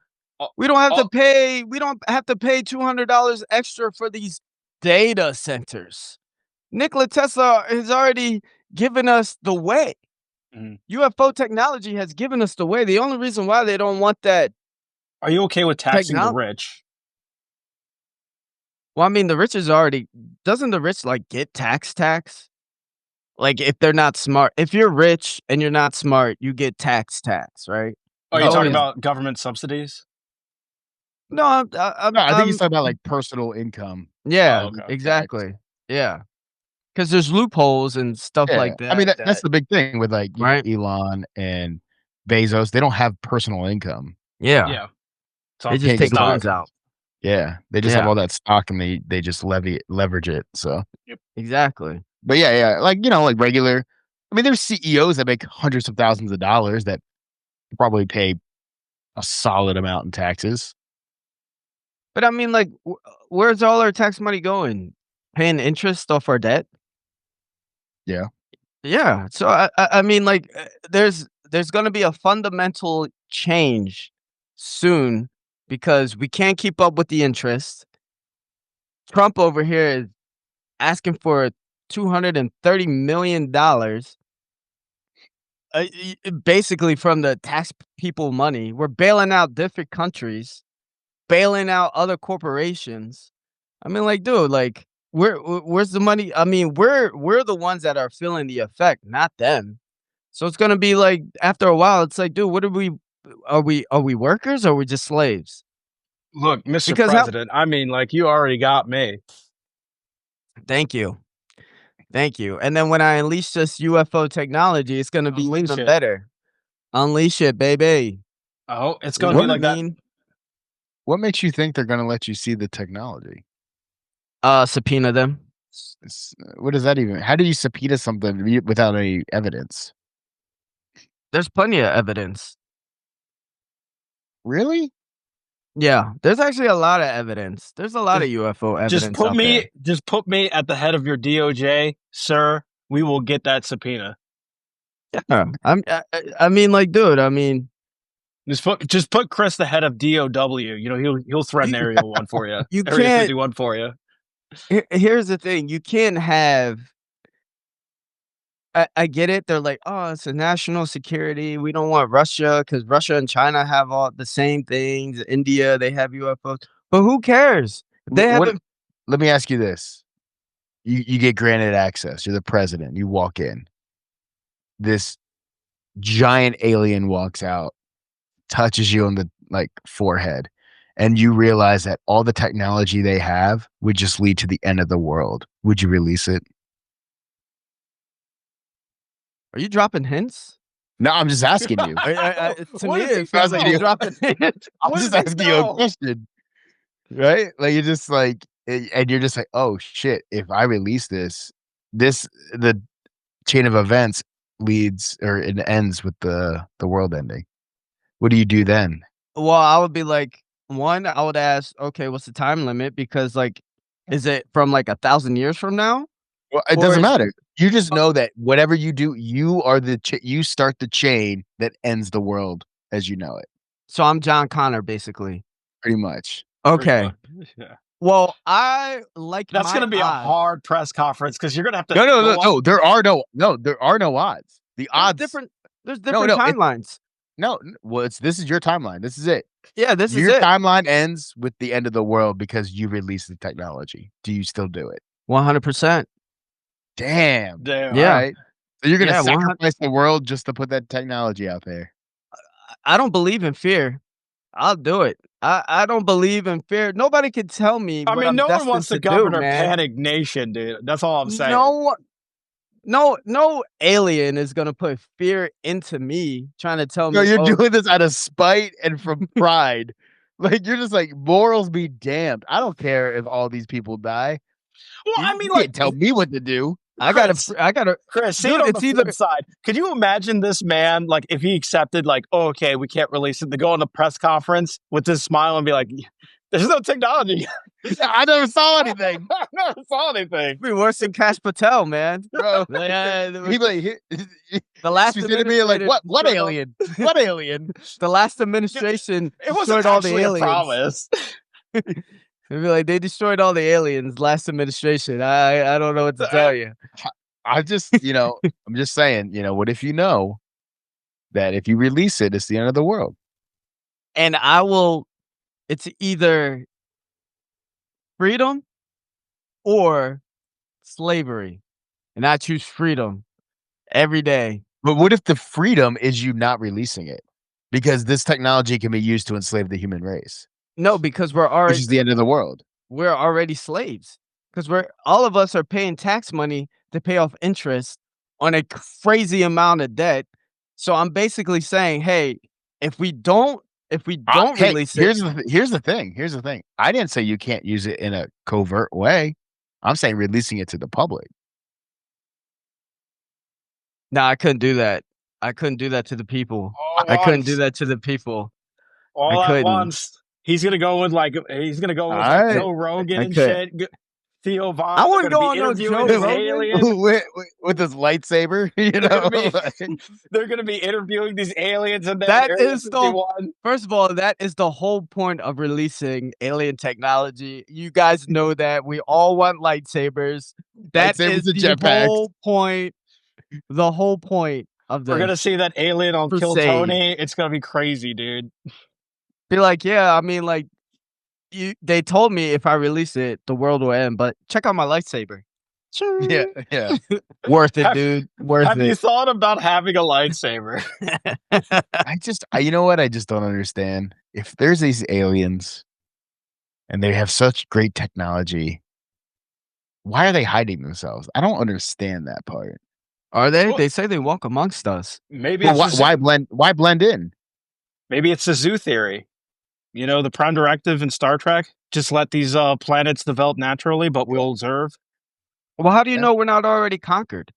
We don't have to pay. We don't have to pay $200 extra for these data centers. Nikola Tesla has already given us the way. UFO technology has given us the way. The only reason why they don't want that. Are you okay with taxing the rich? Well, I mean, the rich is already. Doesn't the rich like get tax? Like if they're not smart. If you're rich and you're not smart, you get tax, right? Are you talking about government subsidies? No, I think he's talking about like personal income. Yeah, exactly. Yeah. Because there's loopholes and stuff like that. I mean, that's the big thing with like Elon and Bezos. They don't have personal income. Yeah. So they just take loans out. Yeah, they just have all that stock and they just leverage it. So exactly. But yeah, like like regular. I mean, there's CEOs that make hundreds of thousands of dollars that probably pay a solid amount in taxes. But I mean, like, where's all our tax money going? Paying interest off our debt? Yeah. Yeah. So I mean, like, there's going to be a fundamental change soon because we can't keep up with the interest. Trump over here is asking for $230 million, basically from the tax people money. We're bailing out different countries, bailing out other corporations. I mean, like, dude, like, where's the money? I mean, we're the ones that are feeling the effect, not them. So it's gonna be like after a while, it's like, dude, what are we workers or are we just slaves? Look, Mr. President, I mean, like, you already got me. Thank you. And then when I unleash this UFO technology, it's gonna be even better. Unleash it, baby. Oh, it's gonna be like that. What makes you think they're gonna let you see the technology? Subpoena them. What does that even? How do you subpoena something without any evidence? There's plenty of evidence. Really? Yeah, there's actually a lot of evidence. There's a lot of UFO evidence. Just put me at the head of your DOJ, sir. We will get that subpoena. Yeah, I mean, like, dude. I mean, just put Chris the head of DOW. You know, he'll threaten Area 1 for you. You Area can't 51 for you. Here's the thing: you can't have. I get it. They're like, oh, it's a national security. We don't want Russia because Russia and China have all the same things. India, they have UFOs. But who cares? Let me ask you this. You get granted access. You're the president. You walk in. This giant alien walks out, touches you on the forehead, and you realize that all the technology they have would just lead to the end of the world. Would you release it? Are you dropping hints? No, I'm just asking you. To me, it feels like you're dropping hints. I'm just asking you a question. Right? Like, you're just like, and you're just like, oh shit, if I release the chain of events leads or it ends with the world ending. What do you do then? Well, I would be like, one, I would ask, okay, what's the time limit? Because like, is it from like 1,000 years from now? Well, it doesn't matter. You just know that whatever you do, you are you start the chain that ends the world as you know it. So I'm John Connor, basically. Pretty much. Okay. Yeah. Well, I like that's going to be a hard press conference because you're going to have to. No. There are no odds. The odds different. There's different timelines. This is your timeline. This is it. Yeah, this is it. Your timeline ends with the end of the world because you release the technology. Do you still do it? 100%. Damn. Yeah. Right. So you're gonna sacrifice the world just to put that technology out there. I don't believe in fear. I'll do it. I don't believe in fear. Nobody can tell me. I mean, no one wants to govern a panic nation, dude. That's all I'm saying. No alien is gonna put fear into me, trying to tell me. No, you're doing this out of spite and from pride. Like, you're just like, morals be damned. I don't care if all these people die. Well, I mean, you can't tell me what to do. I gotta, Chris. See it on the flip side. Could you imagine this man, like, if he accepted, like, oh, okay, we can't release it, to go on a press conference with this smile and be like, "There's no technology. I never saw anything. I never saw anything. It'd be worse than Kash Patel, man. Bro, the last administration like what alien? What alien? The last administration it wasn't all the actually a aliens. promise. It'd be like they destroyed all the aliens. Last administration. I don't know what to tell you. I'm just saying, what if you know that if you release it, it's the end of the world? And it's either freedom or slavery. And I choose freedom every day. But what if the freedom is you not releasing it? Because this technology can be used to enslave the human race. No, because which is the end of the world. We're already slaves. Because all of us are paying tax money to pay off interest on a crazy amount of debt. So I'm basically saying, hey, if we don't release it. Here's the thing. I didn't say you can't use it in a covert way. I'm saying releasing it to the public. No, I couldn't do that. I couldn't do that to the people. I couldn't do that to the people. All at once. He's gonna go with Joe Rogan and shit. Theo Von. I wouldn't go on no Joe Rogan with his lightsaber. They're gonna be interviewing these aliens, and first of all, that is the whole point of releasing alien technology. You guys know that we all want lightsabers. That is the whole point. The whole point of this. We're gonna see that alien on Kill Tony. It's gonna be crazy, dude. Be like, yeah, I mean, like, they told me if I release it, the world will end. But check out my lightsaber. Yeah. Worth it, dude. Worth it. Have you thought about having a lightsaber? You know what? I just don't understand. If there's these aliens and they have such great technology, why are they hiding themselves? I don't understand that part. Are they? Well, they say they walk amongst us. Maybe why blend in? Maybe it's the zoo theory. The Prime Directive in Star Trek. Just let these planets develop naturally, but we'll observe. Well, how do you know we're not already conquered?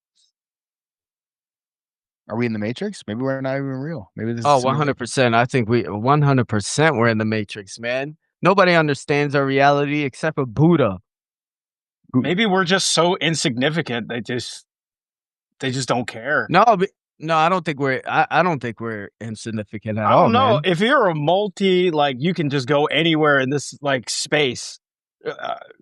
Are we in the Matrix? Maybe we're not even real. Maybe this. 100%. I think 100% we're in the Matrix, man. Nobody understands our reality except for Buddha. Maybe we're just so insignificant. They just don't care. No, I don't think we're. I don't think we're insignificant at all. I don't know. Man. If you're a you can just go anywhere in this space.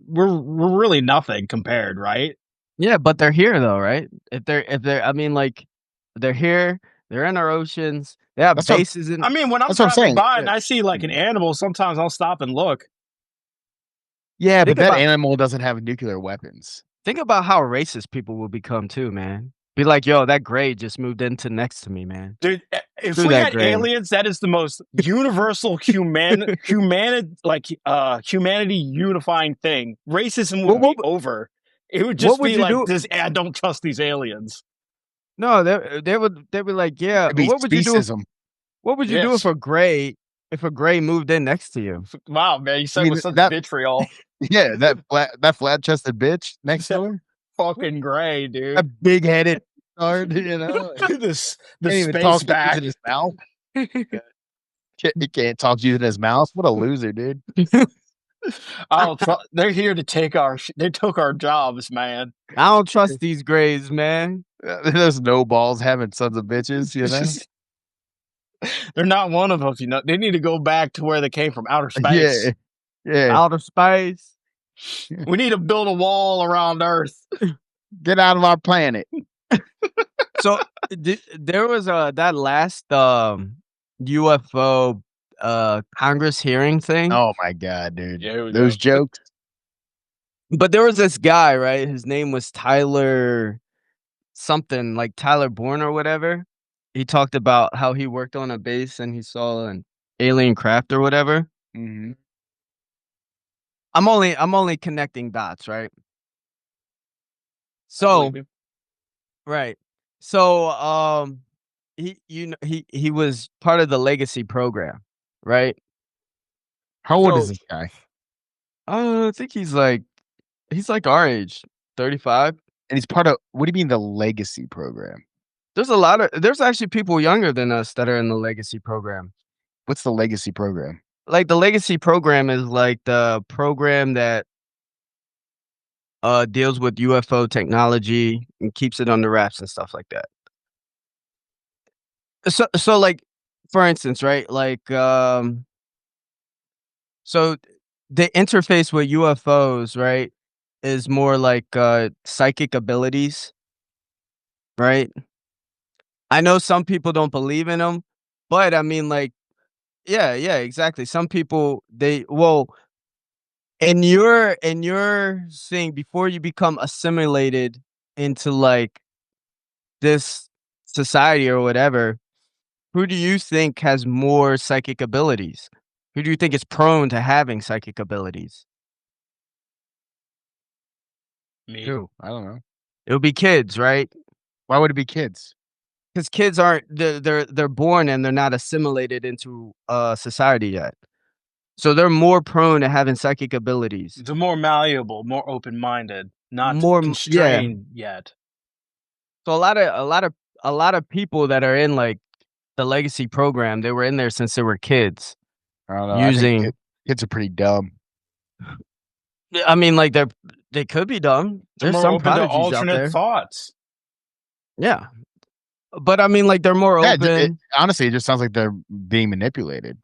We're really nothing compared, right? Yeah, but they're here though, right? If they're, I mean, like, they're here. They're in our oceans. They have bases in. I mean, when I'm driving by and I see like an animal, sometimes I'll stop and look. Yeah, but that animal doesn't have nuclear weapons. Think about how racist people will become too, man. Be like, yo, that gray just moved into next to me, man. Dude, if we had aliens, that is the most universal humanity unifying thing. Racism would be over. It would just be like this. I don't trust these aliens. No, they would be like, yeah. What would you do? What would you do if a gray moved in next to you? Wow, man, you said with such vitriol. Yeah, that flat chested bitch next to her. Fucking gray, dude. A big headed card, the space back in his mouth. He can't talk to you in his mouth. What a loser, dude. They're here to take they took our jobs, man. I don't trust these grays, man. There's no balls having sons of bitches, They're not one of us, They need to go back to where they came from, outer space. Yeah. Outer space. We need to build a wall around Earth. Get out of our planet. So there was that last UFO Congress hearing thing. Oh my god, dude! Those jokes. But there was this guy, right? His name was Tyler something, like Tyler Bourne or whatever. He talked about how he worked on a base and he saw an alien craft or whatever. Mm-hmm. I'm only connecting dots, right? So, right. So, he was part of the legacy program, right? How old is this guy? I think he's like our age, 35. And he's part of, what do you mean the legacy program? There's actually people younger than us that are in the legacy program. What's the legacy program? like the legacy program is like the program that deals with UFO technology and keeps it under wraps and stuff like that. So like, for instance, right? Like, so the interface with UFOs, right, is more like psychic abilities, right? I know some people don't believe in them, but I mean, like, yeah, exactly. Some people in your thing before you become assimilated into like this society or whatever, who do you think has more psychic abilities? Who do you think is prone to having psychic abilities? Me. Who? I don't know. It would be kids, right? Why would it be kids? Because kids aren't they're born and they're not assimilated into society yet. So they're more prone to having psychic abilities. They're more malleable, more open-minded, not More constrained yet. So a lot of people that are in like the legacy program, they were in there since they were kids. I don't know. I think kids are pretty dumb. I mean, like they could be dumb. They're more open to alternate thoughts. Yeah, but I mean, like they're more open. Honestly, it just sounds like they're being manipulated.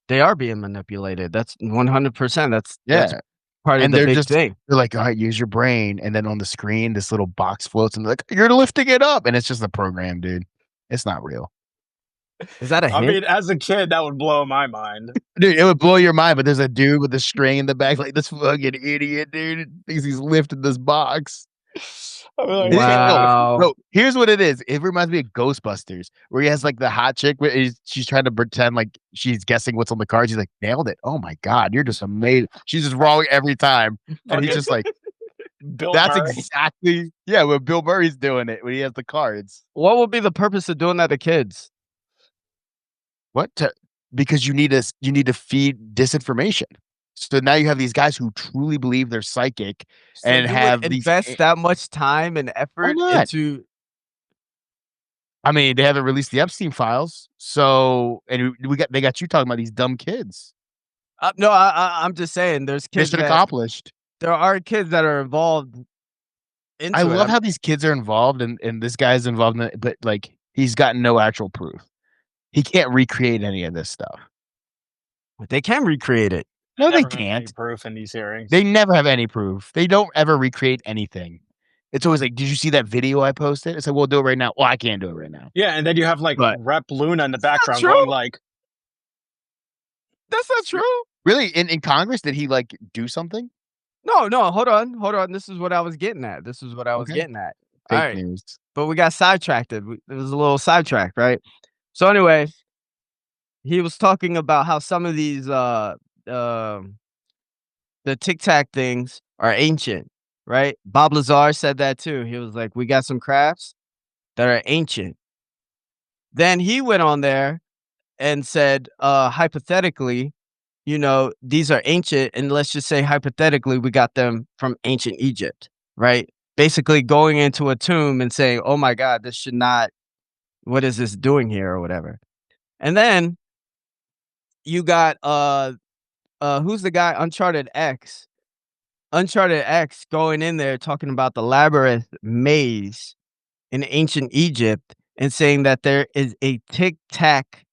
They are being manipulated. That's 100%. That's part of the big thing. They're like, all right, use your brain, and then on the screen, this little box floats, and they're like, you're lifting it up, and it's just a program, dude. It's not real. Is that a hint? I mean, as a kid, that would blow my mind. Dude, it would blow your mind, but there's a dude with a string in the back, like this fucking idiot, dude. Thinks he's lifting this box. Like, wow. Bro, here's what it is. It reminds me of Ghostbusters, where he has like the hot chick, where she's trying to pretend like she's guessing what's on the cards. He's like, nailed it. Oh my God, you're just amazing. She's just wrong every time. And he's just like, that's Murray. Exactly, when Bill Murray's doing it, when he has the cards. What would be the purpose of doing that to kids? Because you need to feed disinformation. So now you have these guys who truly believe they're psychic and have invest that much time and effort into. I mean, they haven't released the Epstein files, so they got you talking about these dumb kids. No, I'm just saying, there's kids. Mission accomplished. There are kids that are involved. I love how these kids are involved, and this guy's involved in it, but like he's got no actual proof. He can't recreate any of this stuff. But they can recreate it. No, they can't. Any proof in these hearings. They never have any proof. They don't ever recreate anything. It's always like, did you see that video I posted? I said, we'll do it right now. Well, I can't do it right now. Yeah, and then you have like Rep Luna in the background going like, that's not true. Really? In Congress, did he like do something? No, hold on. This is what I was getting at. Fake news. But we got sidetracked. It was a little sidetracked, right? So anyway, he was talking about how some of these the Tic Tac things are ancient, right? Bob Lazar said that too. He was like, we got some crafts that are ancient. Then he went on there and said, hypothetically, these are ancient, and let's just say hypothetically we got them from ancient Egypt, right? Basically going into a tomb and saying, oh my God, this should not, what is this doing here or whatever. And then you got who's the guy? Uncharted X going in there talking about the labyrinth maze in ancient Egypt and saying that there is a Tic Tac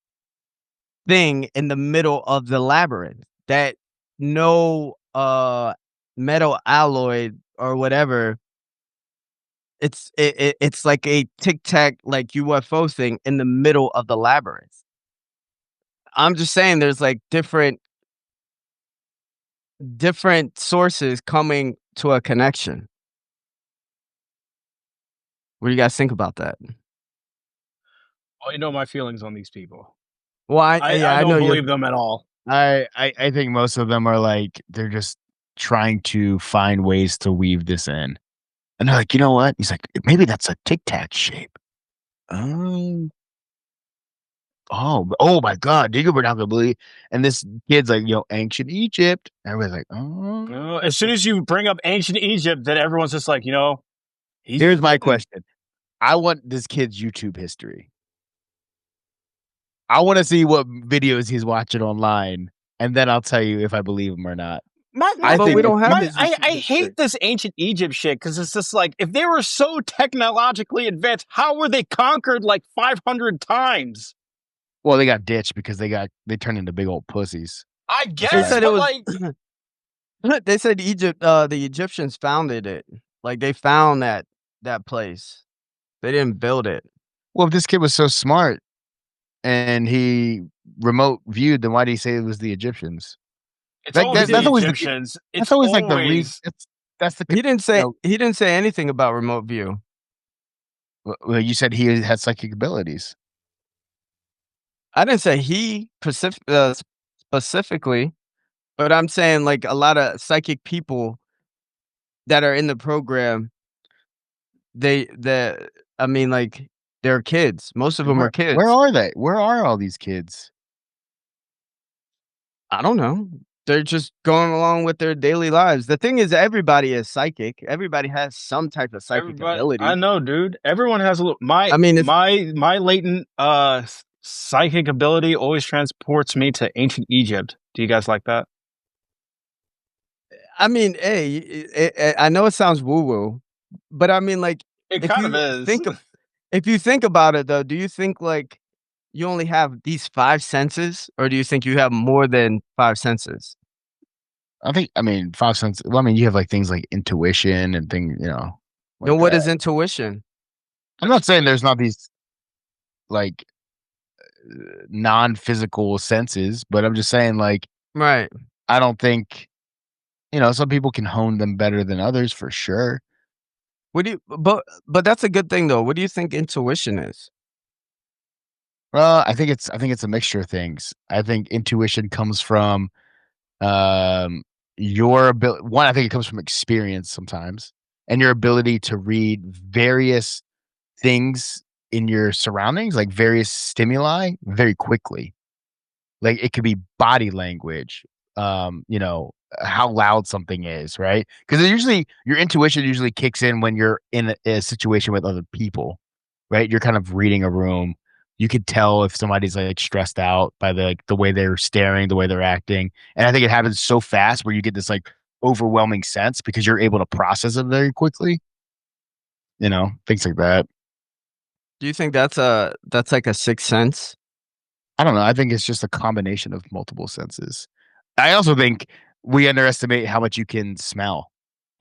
thing in the middle of the labyrinth that no metal alloy or whatever. It's like a Tic Tac like UFO thing in the middle of the labyrinth. I'm just saying there's like different sources coming to a connection. What do you guys think about that? Well, you know my feelings on these people. Well, I don't believe them at all. I think most of them are like, they're just trying to find ways to weave this in. And they're like, you know what? He's like, maybe that's a Tic Tac shape. Oh my God, we're not gonna believe. And this kid's like, ancient Egypt. And everybody's like, oh. As soon as you bring up ancient Egypt, then everyone's just like, here's my question. I want this kid's YouTube history. I want to see what videos he's watching online and then I'll tell you if I believe him or not. I hate this ancient Egypt shit because it's just like, if they were so technologically advanced, how were they conquered like 500 times? Well, they got ditched because they turned into big old pussies. I guess they said it was like they said Egypt. The Egyptians founded it. Like they found that place. They didn't build it. Well, if this kid was so smart and he remote viewed, then why did he say it was the Egyptians? It's always the Egyptians. That's always like the reason. That's the. He didn't say he didn't say anything about remote view. Well, you said he had psychic abilities. I didn't say he specifically, but I'm saying like a lot of psychic people that are in the program. I mean, like they're kids. Most of them are kids. Where are they? Where are all these kids? I don't know. They're just going along with their daily lives. The thing is, everybody is psychic. Everybody has some type of psychic ability. I know, dude. Everyone has a little. My latent psychic ability always transports me to ancient Egypt. Do you guys like that? I mean, hey, I know it sounds woo woo, but I mean, like, it kind of is. If you think about it, though, do you think like you only have these 5 senses, or do you think you have more than 5 senses? I mean, 5 senses. Well, I mean, you have like things like intuition and things, Like what is intuition? I'm not saying there's not these like non-physical senses, but I'm just saying like, right. I don't think, some people can hone them better than others for sure. But that's a good thing though. What do you think intuition is? Well, I think it's a mixture of things. I think intuition comes from your ability. One, I think it comes from experience sometimes, and your ability to read various things in your surroundings, like various stimuli, very quickly. Like it could be body language, how loud something is, right? Because your intuition usually kicks in when you're in a situation with other people, right? You're kind of reading a room. You could tell if somebody's like stressed out by the way they're staring, the way they're acting. And I think it happens so fast where you get this like overwhelming sense because you're able to process it very quickly. Things like that. Do you think that's like a sixth sense? I don't know. I think it's just a combination of multiple senses. I also think we underestimate how much you can smell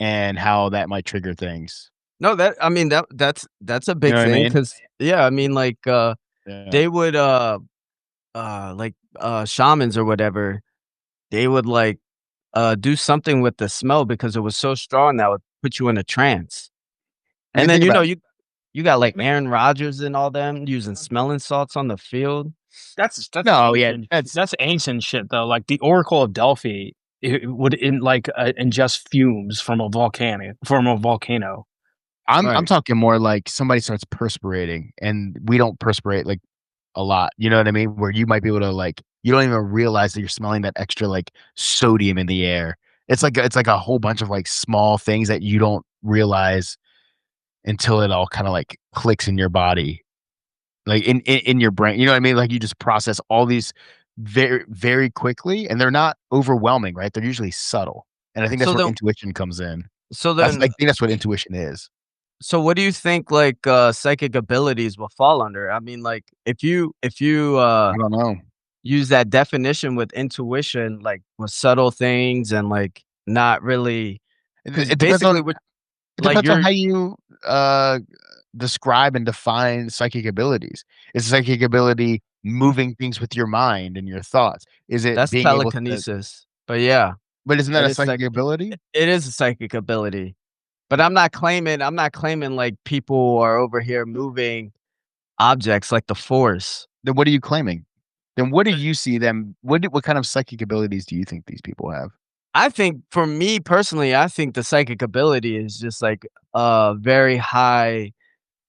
and how that might trigger things. No, that's a big thing because I mean like they would like shamans or whatever, they would like do something with the smell because it was so strong that would put you in a trance. And then you got like Aaron Rodgers and all them using smelling salts on the field. That's ancient shit though. Like the Oracle of Delphi, it would ingest fumes from a volcano. I'm talking more like somebody starts perspirating, and we don't perspirate like a lot. You know what I mean? Where you might be able to like, you don't even realize that you're smelling that extra like sodium in the air. It's like a whole bunch of like small things that you don't realize until it all kind of like clicks in your body, like in your brain. You know what I mean? Like you just process all these very, very quickly, and they're not overwhelming, right? They're usually subtle, and I think that's where intuition comes in. So then, I think that's what intuition is. So what do you think like psychic abilities will fall under? I mean, like if you I don't know, use that definition with intuition, like with subtle things and like not really, it depends on how you describe and define psychic abilities. Is psychic ability moving things with your mind and your thoughts? Is it that's being telekinesis? But yeah, but isn't that a psychic ability? It is a psychic ability. But I'm not claiming like people are over here moving objects like the Force. Then what are you claiming? Then what do you see them? What kind of psychic abilities do you think these people have? I think for me personally, I think the psychic ability is just like a very high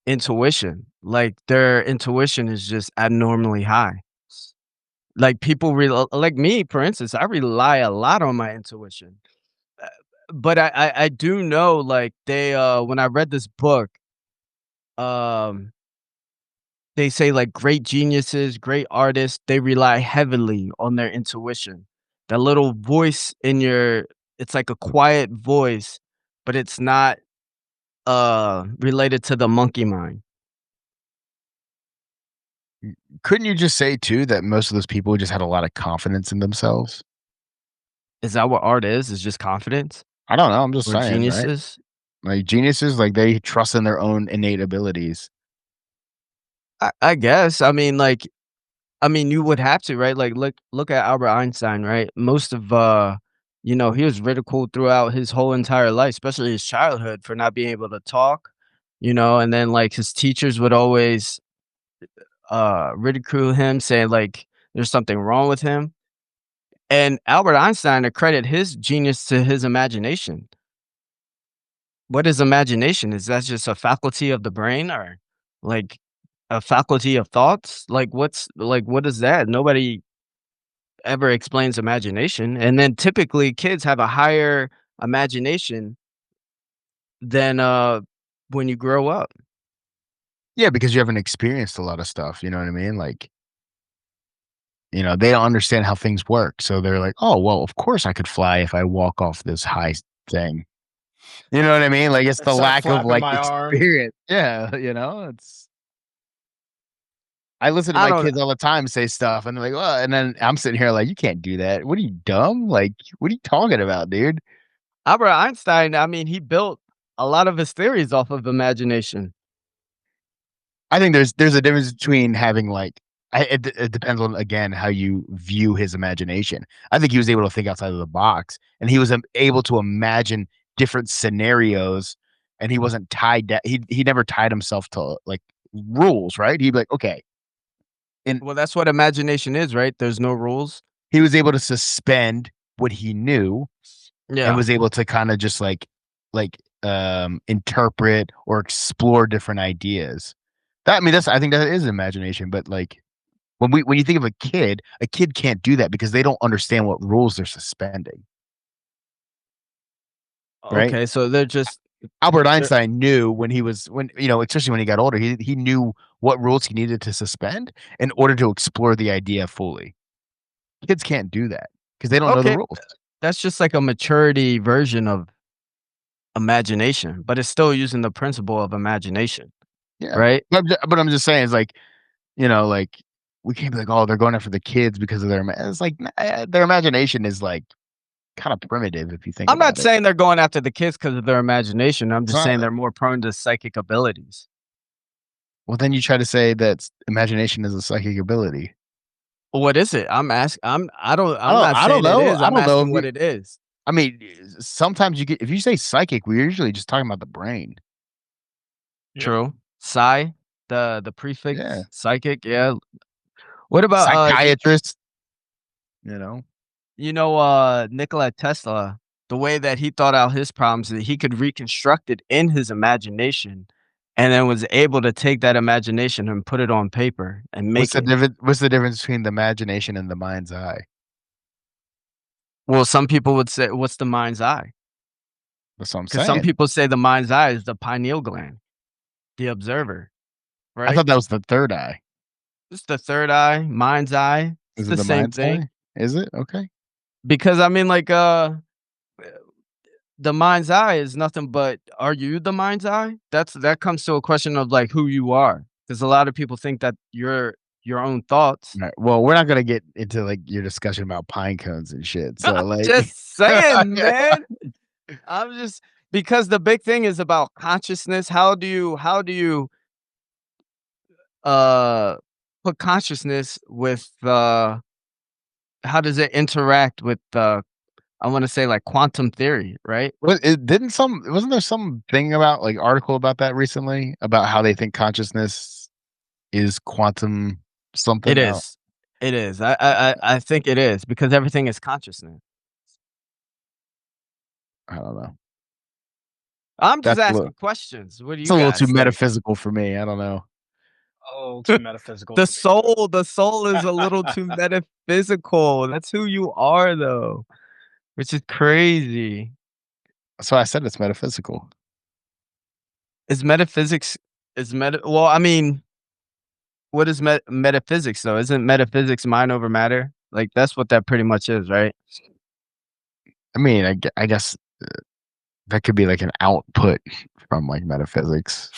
intuition. Like their intuition is just abnormally high. Like people like me, for instance, I rely a lot on my intuition. But I do know like they when I read this book, they say like great geniuses, great artists, they rely heavily on their intuition. that little voice in your, it's like a quiet voice, but it's not related to the monkey mind. Couldn't you just say too that most of those people just had a lot of confidence in themselves? Is that what art is? Is just confidence? I don't know. I'm just Or saying, right? geniuses? Like geniuses, like they trust in their own innate abilities. I guess. I mean, like, you would have to, right? Like, look at Albert Einstein, right? Most of he was ridiculed throughout his whole entire life, especially his childhood, for not being able to talk, and then like his teachers would always ridicule him, saying like there's something wrong with him. And Albert Einstein accredited his genius to his imagination. What is imagination? Is that just a faculty of the brain, or like a faculty of thoughts? Like what is that? Nobody ever explains imagination. And then typically kids have a higher imagination than when you grow up. Yeah, because you haven't experienced a lot of stuff, you know what I mean? Like, they don't understand how things work. So they're like, "Oh, well, of course I could fly if I walk off this high thing." You know what I mean? Like it's the lack of like experience. Yeah, it's I listen to my kids all the time say stuff and they're like, "Well," and then I'm sitting here like, "You can't do that. What are you, dumb? Like, what are you talking about, dude?" Albert Einstein, he built a lot of his theories off of imagination. I think there's a difference between having like it depends on, again, how you view his imagination. I think he was able to think outside of the box, and he was able to imagine different scenarios, and he wasn't tied down. He never tied himself to like rules, right? He'd be like, okay. And well, that's what imagination is, right? There's no rules. He was able to suspend what he knew, and was able to kind of just like interpret or explore different ideas. I think that is imagination, but like when you think of a kid can't do that because they don't understand what rules they're suspending. Right? Okay, so they're just Albert Einstein knew especially when he got older, he knew what rules he needed to suspend in order to explore the idea fully. Kids can't do that because they don't know the rules. That's just like a maturity version of imagination, but it's still using the principle of imagination. Yeah. Right? But I'm just saying, it's like, like we can't be like, "Oh, they're going after the kids because of it's like their imagination is like kind of primitive if you think I'm about not saying they're going after the kids because of their imagination. I'm just saying they're more prone to psychic abilities. Well, then you try to say that imagination is a psychic ability. What is it? I'm asking. I don't know. I don't know what it is. I mean, sometimes if you say psychic, we're usually just talking about the brain. True. Psi, the prefix psychic. Yeah. What about psychiatrist? Nikola Tesla, the way that he thought out his problems, that he could reconstruct it in his imagination, and then was able to take that imagination and put it on paper and make What's the difference between the imagination and the mind's eye? Well, some people would say, what's the mind's eye? That's what I'm saying. Because some people say the mind's eye is the pineal gland, the observer. Right? I thought that was the third eye. It's the third eye, mind's eye. It's the same thing. Eye? Is it? Okay. Because the mind's eye is nothing but, are you the mind's eye? That comes to a question of like who you are. Because a lot of people think that you're your own thoughts. Right. Well, we're not gonna get into like your discussion about pine cones and shit. So like, just saying, man. I'm just, because the big thing is about consciousness. How do you put consciousness with how does it interact with I want to say like quantum theory, right? wasn't there some thing about like article about that recently about how they think consciousness is quantum something? It is. It is. I think it is, because everything is consciousness. I don't know. I'm just asking questions. What do you? It's a little too metaphysical for me. I don't know. Oh, too metaphysical. The soul is a little too metaphysical. That's who you are, though, which is crazy. So I said it's metaphysical. Is metaphysics well, I mean, what is metaphysics though? Isn't metaphysics mind over matter? Like that's what that pretty much is, right? I mean, I guess that could be like an output from like metaphysics.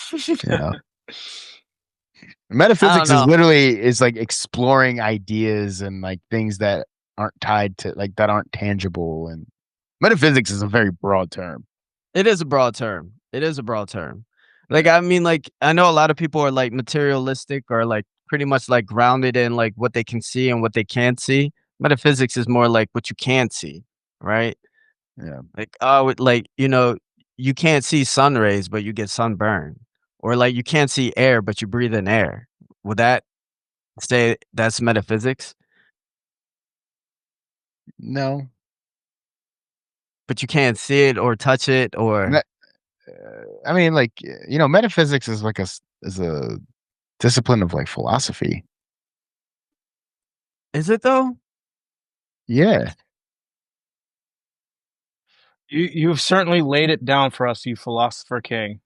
Metaphysics is like exploring ideas and like things that aren't tied to like that aren't tangible, and metaphysics is a very broad term. It is a broad term. Like I mean, like I know a lot of people are like materialistic or like pretty much like grounded in like what they can see and what they can't see. Metaphysics is more like what you can see, right? Yeah. Like you can't see sun rays, but you get sunburn, or like you can't see air, but you breathe in air. Would that say that's metaphysics? No. But you can't see it or touch it, or I mean, like metaphysics is like a discipline of like philosophy. Is it though? Yeah. You've certainly laid it down for us, you philosopher king.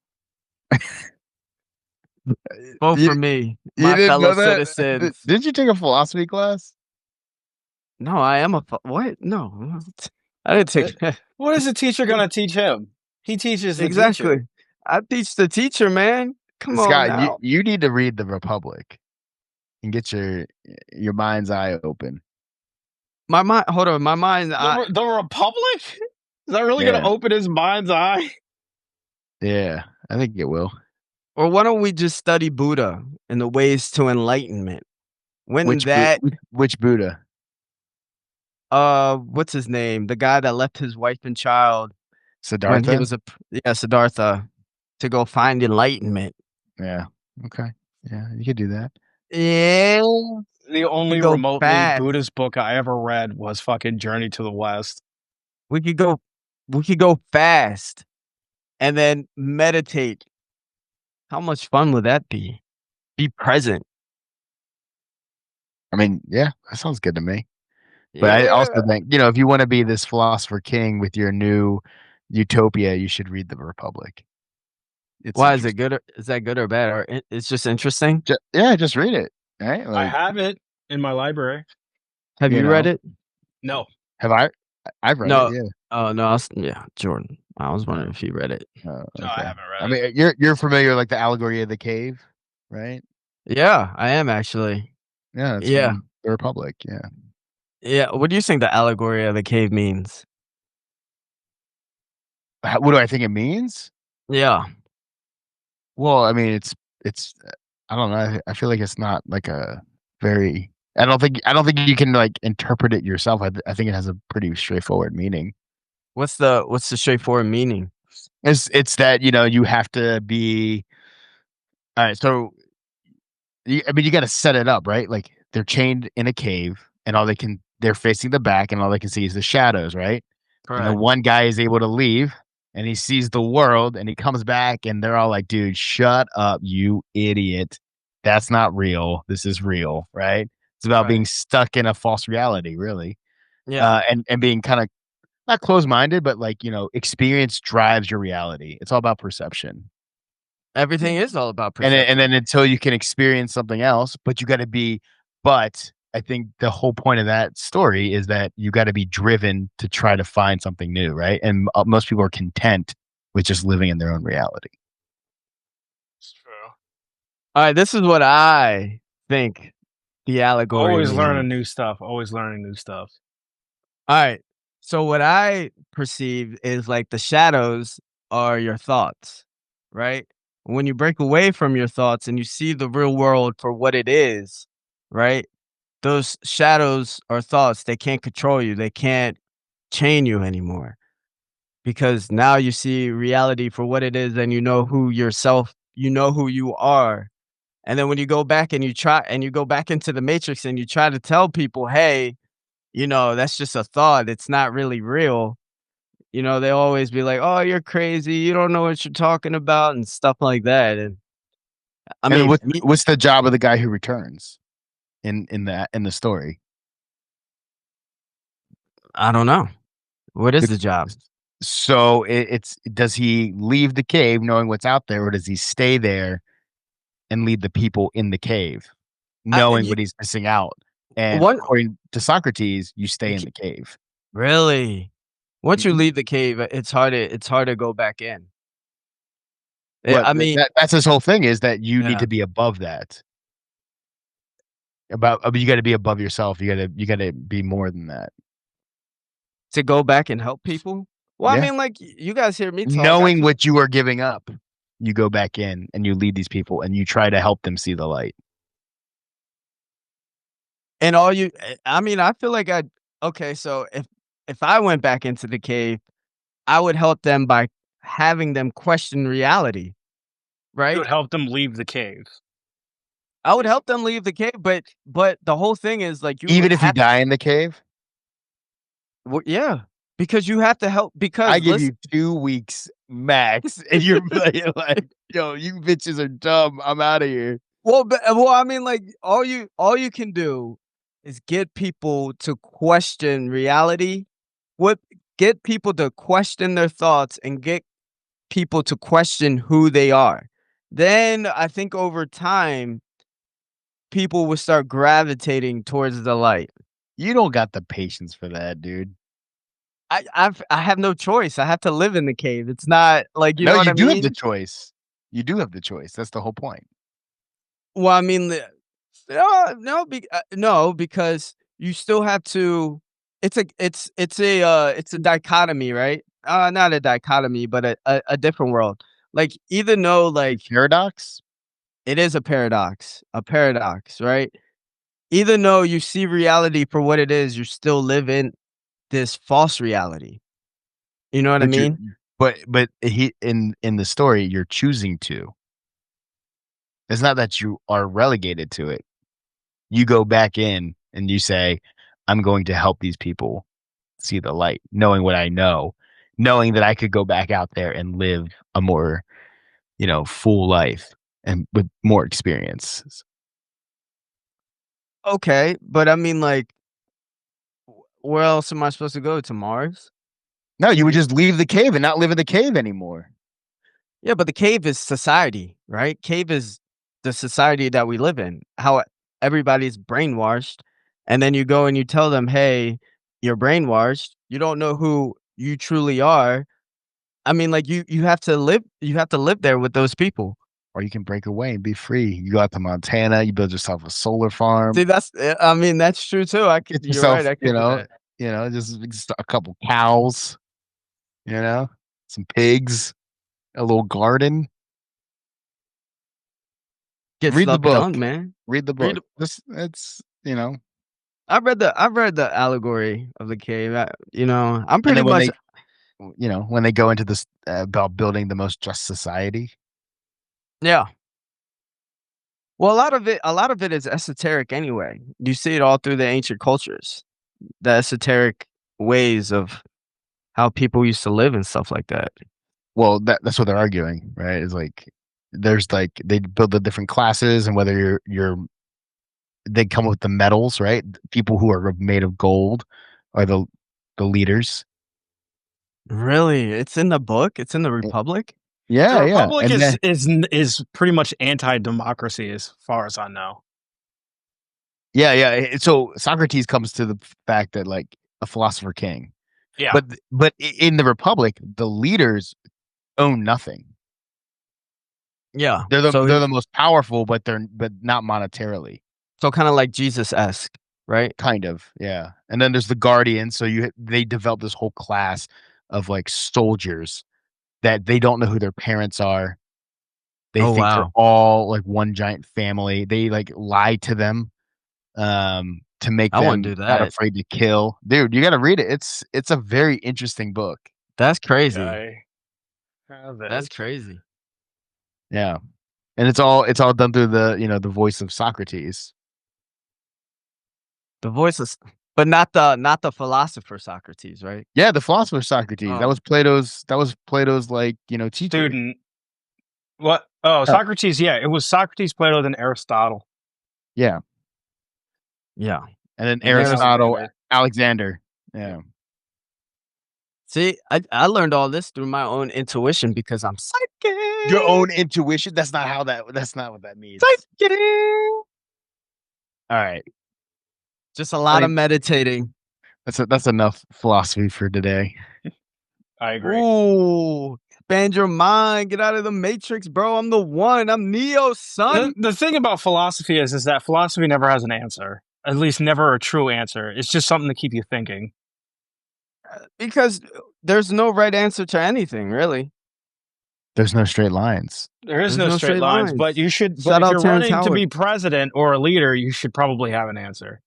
Vote for me, my fellow citizens. Did you take a philosophy class? No, I am what? No, I didn't take that. What is the teacher gonna teach him? He teaches the exactly. Teacher. I teach the teacher, man. Come on now. You need to read The Republic and get your mind's eye open. My mind. Hold on, my mind's eye. The Republic? Is that really gonna open his mind's eye? Yeah, I think it will. Or why don't we just study Buddha and the ways to enlightenment? Which Buddha? What's his name? The guy that left his wife and child. Siddhartha? When he was Siddhartha, to go find enlightenment. Yeah. Okay. Yeah, you could do that. Yeah. The only remotely Buddhist book I ever read was fucking Journey to the West. We could go fast and then meditate. How much fun would that be? Be present. I mean, yeah, that sounds good to me. But I also think, if you want to be this philosopher king with your new utopia, you should read The Republic. Why is it good? Is that good or bad? Or it's just interesting? Just read it. Right? I have it in my library. Have you read it? No. Have I? I've read it. Yeah. Oh no, Jordan. I was wondering if you read it. No, I haven't read it. I mean, you're familiar with like the allegory of the cave, right? Yeah, I am actually. Yeah. The Republic. Yeah. Yeah. What do you think the allegory of the cave means? What do I think it means? Yeah. Well, I mean, it's I don't know. I feel like it's not like a very. I don't think you can like interpret it yourself. I think it has a pretty straightforward meaning. What's the straightforward meaning? It's that you have to be. All right, so you got to set it up, right? Like they're chained in a cave, and they're facing the back, and all they can see is the shadows, right? Correct. And the one guy is able to leave, and he sees the world, and he comes back, and they're all like, "Dude, shut up, you idiot! That's not real. This is real, right?" It's about being stuck in a false reality, really. Yeah. And being kind of not closed-minded, but like, experience drives your reality. It's all about perception. Everything is all about perception. And then until you can experience something else, but I think the whole point of that story is that you got to be driven to try to find something new, right? And most people are content with just living in their own reality. It's true. All right, this is what I think the allegory Always means. learning new stuff. All right. So what I perceive is like the shadows are your thoughts, right? When you break away from your thoughts and you see the real world for what it is, right? Those shadows are thoughts. They can't control you. They can't chain you anymore, because now you see reality for what it is, and you know who you are. And then when you go back and you go back into the matrix and you try to tell people, hey, that's just a thought. It's not really real. They always be like, oh, you're crazy. You don't know what you're talking about and stuff like that. And I mean, what's the job of the guy who returns in the story? I don't know. What is the job? So does he leave the cave knowing what's out there, or does he stay there and lead the people in the cave knowing what he's missing out? And according to Socrates, you stay in the cave. Really? Once you leave the cave, it's hard to go back in. But I mean, that's his whole thing, is that you need to be above that. You got to be above yourself. You got to be more than that. To go back and help people? Well, I mean, like, you guys hear me talk. Knowing what you are giving up, you go back in and you lead these people and you try to help them see the light. And I mean, I feel like so if I went back into the cave, I would help them by having them question reality, right? You would help them leave the cave. I would help them leave the cave, but the whole thing is, like, even if you die in the cave? Well, yeah, because you have to help. Because I give you 2 weeks max, and you're like, yo, you bitches are dumb. I'm out of here. Well, I mean, like, all you can do is get people to question reality. Get people to question their thoughts and get people to question who they are. Then I think over time, people will start gravitating towards the light. You don't got the patience for that, dude. I have no choice. I have to live in the cave. It's not like, you know what I mean? You do have the choice. You do have the choice. That's the whole point. Well, I mean, no, because you still have to. It's a dichotomy, right? Not a dichotomy, but a different world. Like, even though, like, paradox. It is a paradox, right? Even though you see reality for what it is, you still live in this false reality. You know what I mean? But in the story, you're choosing to. It's not that you are relegated to it. You go back in and you say, I'm going to help these people see the light, knowing what I know, knowing that I could go back out there and live a more, full life and with more experiences. Okay, but I mean, like, where else am I supposed to go? To Mars? No, you would just leave the cave and not live in the cave anymore. Yeah, but the cave is society, right? Cave is the society that we live in. How everybody's brainwashed, and then you go and you tell them, "Hey, you're brainwashed. You don't know who you truly are." I mean, like, you have to live there with those people. Or you can break away and be free. You go out to Montana, you build yourself a solar farm. See, that's true too. Get yourself, right, just a couple cows, some pigs, a little garden. Read the book, man. Read the book. I've read the allegory of the cave. I'm pretty much. When they go into this about building the most just society. Yeah. Well, a lot of it is esoteric anyway. You see it all through the ancient cultures, the esoteric ways of how people used to live and stuff like that. Well, that's what they're arguing, right? Is like there's like they build the different classes, and whether they come up with the metals, right? People who are made of gold are the leaders. Really? It's in the book? It's in the Republic? Yeah, the Republic is pretty much anti-democracy as far as I know. Yeah. So Socrates comes to the fact that, like, a philosopher king. Yeah. But in the Republic, the leaders own nothing. Yeah. They're the most powerful, but not monetarily. So kind of like Jesus-esque, right? Kind of, yeah. And then there's the Guardians. So they develop this whole class of, like, soldiers that they don't know who their parents are. They think they're all like one giant family. They, like, lie to them to make them not afraid to kill. Dude, you got to read it. It's a very interesting book. That's crazy. That's crazy. Yeah. And it's all done through the voice of Socrates. The voice of, but not the philosopher Socrates, right? Yeah, the philosopher Socrates. Oh. That was Plato's like, teacher. Student. What? Oh, Socrates. Yeah, it was Socrates, Plato, then Aristotle. Yeah. Yeah. And then Aristotle, Alexander. Yeah. See, I learned all this through my own intuition because I'm psychic. Your own intuition? That's not what that means. Psychic. All right. Just a lot of meditating. That's enough philosophy for today. I agree. Ooh, expand your mind. Get out of the matrix, bro. I'm the one. I'm Neo, son. The thing about philosophy is that philosophy never has an answer. At least never a true answer. It's just something to keep you thinking. Because there's no right answer to anything, really. There's no straight lines. There's no straight lines, but you should. But if you're running to be president or a leader, you should probably have an answer.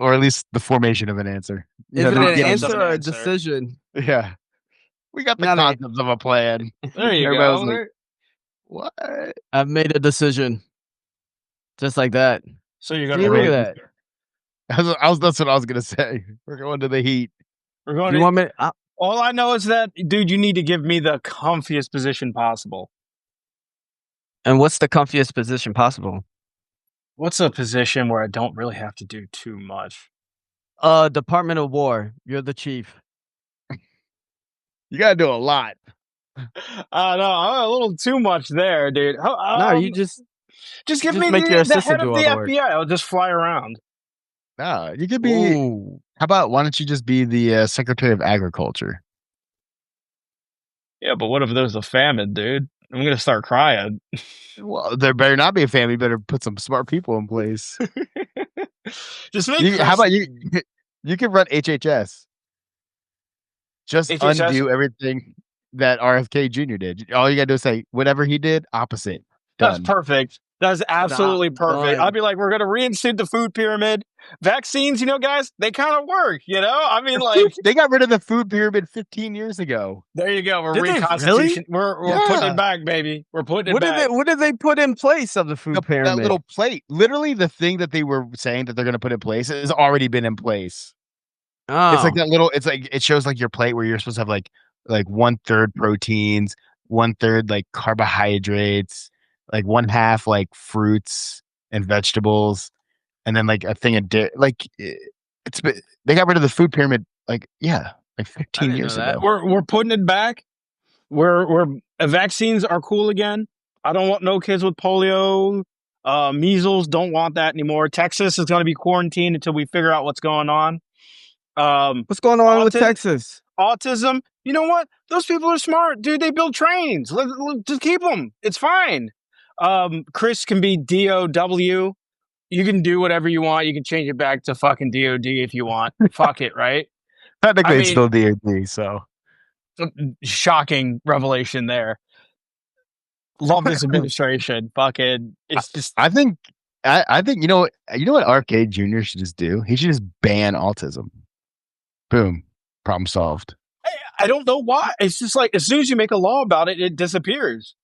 Or at least the formation of an answer. Is it an answer or a decision? Yeah. We got the concepts of a plan. There you go. Like, what? I've made a decision. Just like that. So you're gonna look at that. That's what I was gonna say. We're going to the heat. We're going. All I know is that, dude, you need to give me the comfiest position possible. And what's the comfiest position possible? What's a position where I don't really have to do too much? Department of War. You're the chief. You gotta do a lot. No, I'm a little too much there, dude. No, you just give me the head of the FBI. I'll just fly around. No, you could be. Ooh. How about why don't you just be the Secretary of Agriculture? Yeah, but what if there's a famine, dude? I'm gonna start crying. Well, there better not be a famine. You better put some smart people in place. Just make. How about you? You can run HHS. Just undo everything that RFK Jr. did. All you gotta do is say whatever he did, opposite. Done. That's perfect. That's absolutely perfect. I'd be like, we're going to reinstate the food pyramid. Vaccines, you know, guys, they kind of work, you know? I mean, like... They got rid of the food pyramid 15 years ago. There you go. We're reconstitution. Really? We're putting it back, baby. We're putting it back. What did they put in place of the food pyramid? That little plate. Literally, the thing that they were saying that they're going to put in place has already been in place. Oh. It's like that little... It's like... It shows like your plate where you're supposed to have like 1/3 proteins, 1/3 like carbohydrates, like 1/2 like fruits and vegetables, and then like a thing of like they got rid of the food pyramid like 15 years ago. We're putting it back. We're vaccines are cool again. I don't want no kids with polio, measles. Don't want that anymore. Texas is going to be quarantined until we figure out what's going on. What's going on with Texas? Autism. You know what? Those people are smart, dude. They build trains. Let's just keep them. It's fine. Chris can be DOW. You can do whatever you want. You can change it back to fucking DOD if you want. Fuck it, right? Technically, it's still DOD, so. Shocking revelation there. Love this administration. Fucking, it's just. I think you know what RK Jr. should just do? He should just ban autism. Boom. Problem solved. I don't know why. It's just like as soon as you make a law about it, it disappears.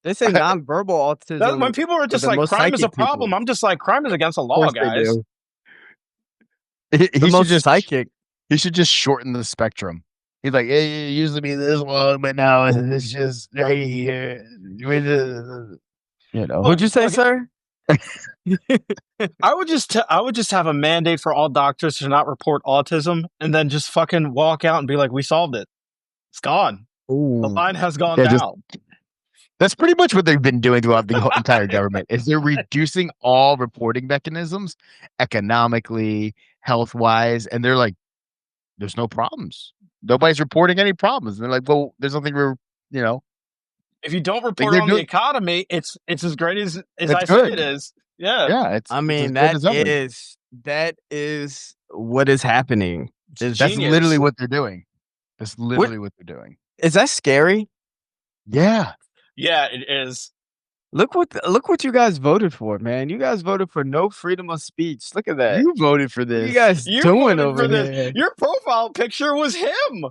They say nonverbal autism. When people are just like, crime is a problem, people. I'm just like, crime is against the law, guys. He should just psychic. He should just shorten the spectrum. He's like, it used to be this long, but now it's just right here. You know. What'd you say, sir? I would just have a mandate for all doctors to not report autism, and then just fucking walk out and be like, we solved it. It's gone. Ooh. The line has gone down. That's pretty much what they've been doing throughout the whole entire government. Is they're reducing all reporting mechanisms, economically, health-wise, and they're like, "There's no problems. Nobody's reporting any problems." And they're like, "Well, there's nothing we're, you know." If you don't report on the economy, it's as great as I think it is. Yeah, yeah. That is what is happening. That's literally what they're doing. That's literally what they're doing. Is that scary? Yeah. Yeah, it is. Look what you guys voted for, man. You guys voted for no freedom of speech. Look at that. You voted for this. You guys doing over there? Your profile picture was him.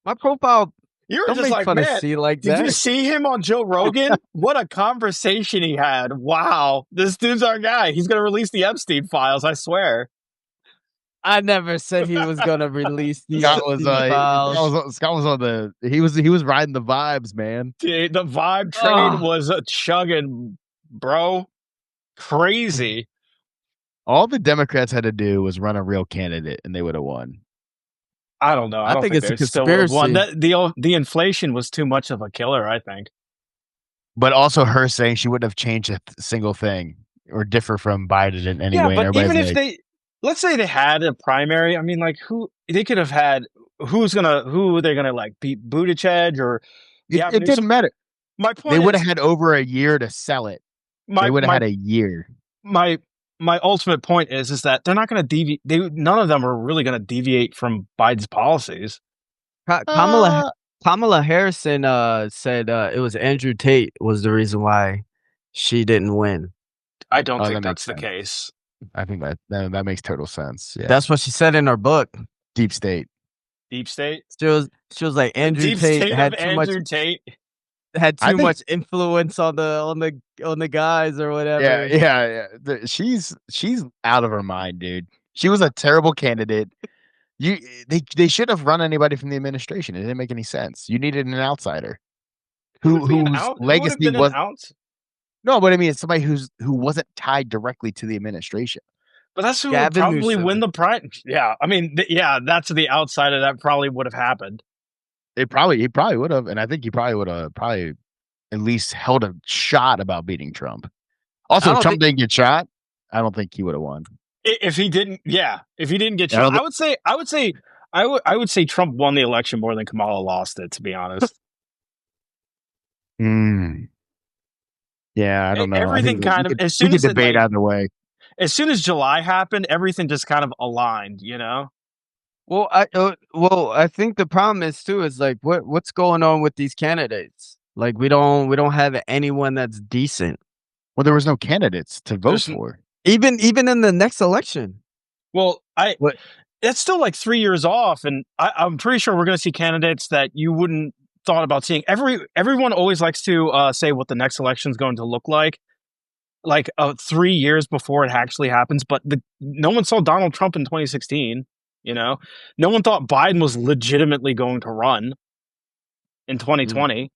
My profile. You were don't just make like, fun man, of C like did that. you see him on Joe Rogan? What a conversation he had. Wow. This dude's our guy. He's going to release the Epstein files, I swear. I never said he was gonna release these files. Scott was on the he was riding the vibes, man. Dude, the vibe train was chugging, bro. Crazy. All the Democrats had to do was run a real candidate, and they would have won. I don't know. I don't think it's a conspiracy. The inflation was too much of a killer, I think. But also her saying she wouldn't have changed a single thing. or differ from Biden in any yeah, way. but even if let's say they had a primary, I mean, like who they could have had, who are they gonna like beat Buttigieg or it didn't matter. My point they would have had over a year to sell it. They would have had a year. My ultimate point is that they're not going to deviate. None of them are really going to deviate from Biden's policies. Kamala Harris said it was Andrew Tate was the reason why she didn't win. I don't think that's the case. I think that makes total sense. Yeah, that's what she said in her book. Deep State. Deep State. She was like Andrew Tate had too much. Had too much influence on the guys or whatever. Yeah. She's out of her mind, dude. She was a terrible candidate. They should have run anybody from the administration. It didn't make any sense. You needed an outsider whose legacy was no, but I mean, it's somebody who wasn't tied directly to the administration. But that's who would probably win the prize. Yeah, I mean, that's the outsider that probably would have happened. He probably would have, and I think he probably would have at least held a shot about beating Trump. Also, if Trump didn't get shot, I don't think he would have won. If he didn't get shot, I would say Trump won the election more than Kamala lost it. To be honest. Yeah, I don't know. Everything kind of as soon as debate either way. As soon as July happened, everything just kind of aligned. You know. Well, I think the problem is too is like what's going on with these candidates? Like we don't have anyone that's decent. Well, there was no candidates to vote for. Even in the next election. Well, that's still like 3 years off, and I'm pretty sure we're going to see candidates that you wouldn't thought about seeing. Everyone always likes to say what the next election is going to look like 3 years before it actually happens. But no one saw Donald Trump in 2016. You know, no one thought Biden was legitimately going to run in 2020.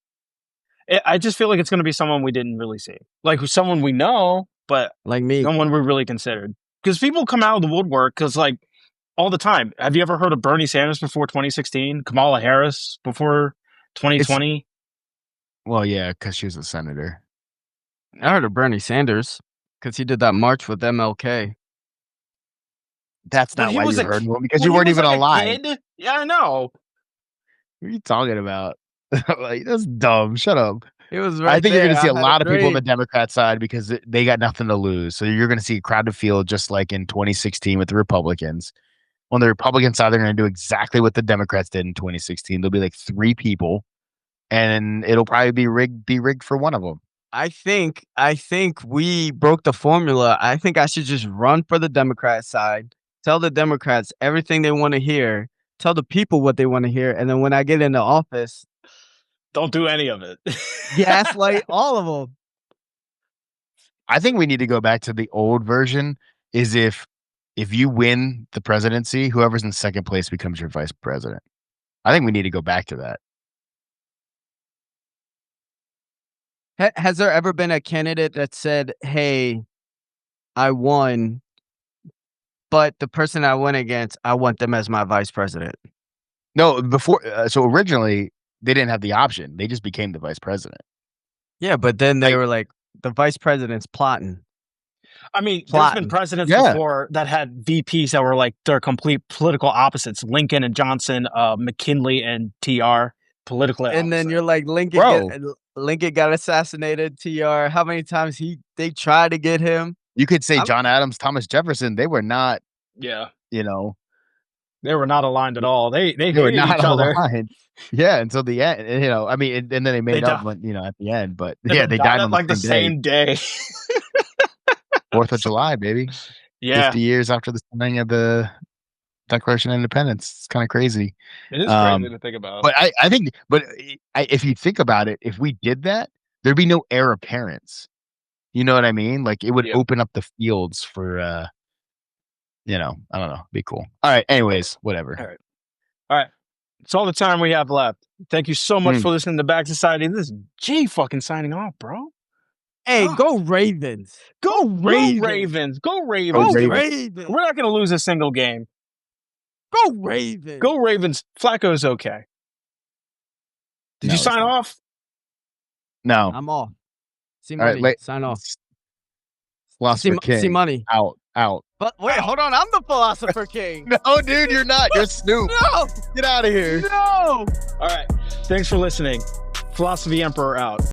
I just feel like it's going to be someone we didn't really see, like someone we know, but like me, no one we really considered. Because people come out of the woodwork because like all the time. Have you ever heard of Bernie Sanders before 2016? Kamala Harris before 2020? Well, yeah, because she was a senator. I heard of Bernie Sanders because he did that march with MLK. That's not why you heard him, because you weren't even alive. Yeah, I know. What are you talking about? Like, that's dumb. Shut up. It was I think you're going to see a lot of people on the Democrat side because they got nothing to lose. So you're going to see a crowded field just like in 2016 with the Republicans. On the Republican side, they're going to do exactly what the Democrats did in 2016. There'll be like 3 people, and it'll probably be rigged for one of them. I think we broke the formula. I think I should just run for the Democrat side, tell the Democrats everything they want to hear, tell the people what they want to hear, and then when I get into office, don't do any of it. Gaslight all of them. I think we need to go back to the old version. Is if you win the presidency, whoever's in second place becomes your vice president. I think we need to go back to that. Has there ever been a candidate that said, "Hey, I won, but the person I went against, I want them as my vice president"? No, before. So originally, they didn't have the option. They just became the vice president. Yeah, but then they were like, the vice president's plotting. I mean, there's been presidents before that had VPs that were like their complete political opposites. Lincoln and Johnson, McKinley and TR, politically opposite. And then you're like, Lincoln got assassinated, TR. How many times they tried to get him? You could say John Adams, Thomas Jefferson. They were not. Yeah. You know. They were not aligned at all. They were not each other. Aligned. Yeah, until the end. You know, I mean, and then they made up, at the end. But they died on like the same day. 4th of July, baby. Yeah, 50 years after the signing of the Declaration of Independence. It's kind of crazy. It is crazy to think about. But I think, if you think about it, if we did that, there'd be no heir apparents. You know what I mean? Like it would open up the fields for. I don't know. Be cool. All right. Anyways, whatever. All right. It's all the time we have left. Thank you so much for listening to Back Society. This is G fucking signing off, bro. Hey, go Ravens. Go Ravens. Go Ravens. Go Ravens. We're not going to lose a single game. Go Ravens. Go Ravens. Flacco's okay. Did you sign off? No. I'm off. See, sign off. Philosopher King. See money. Out. But wait, hold on. I'm the Philosopher King. No, dude, you're not. You're Snoop. No. Get out of here. No. All right. Thanks for listening. Philosophy Emperor out.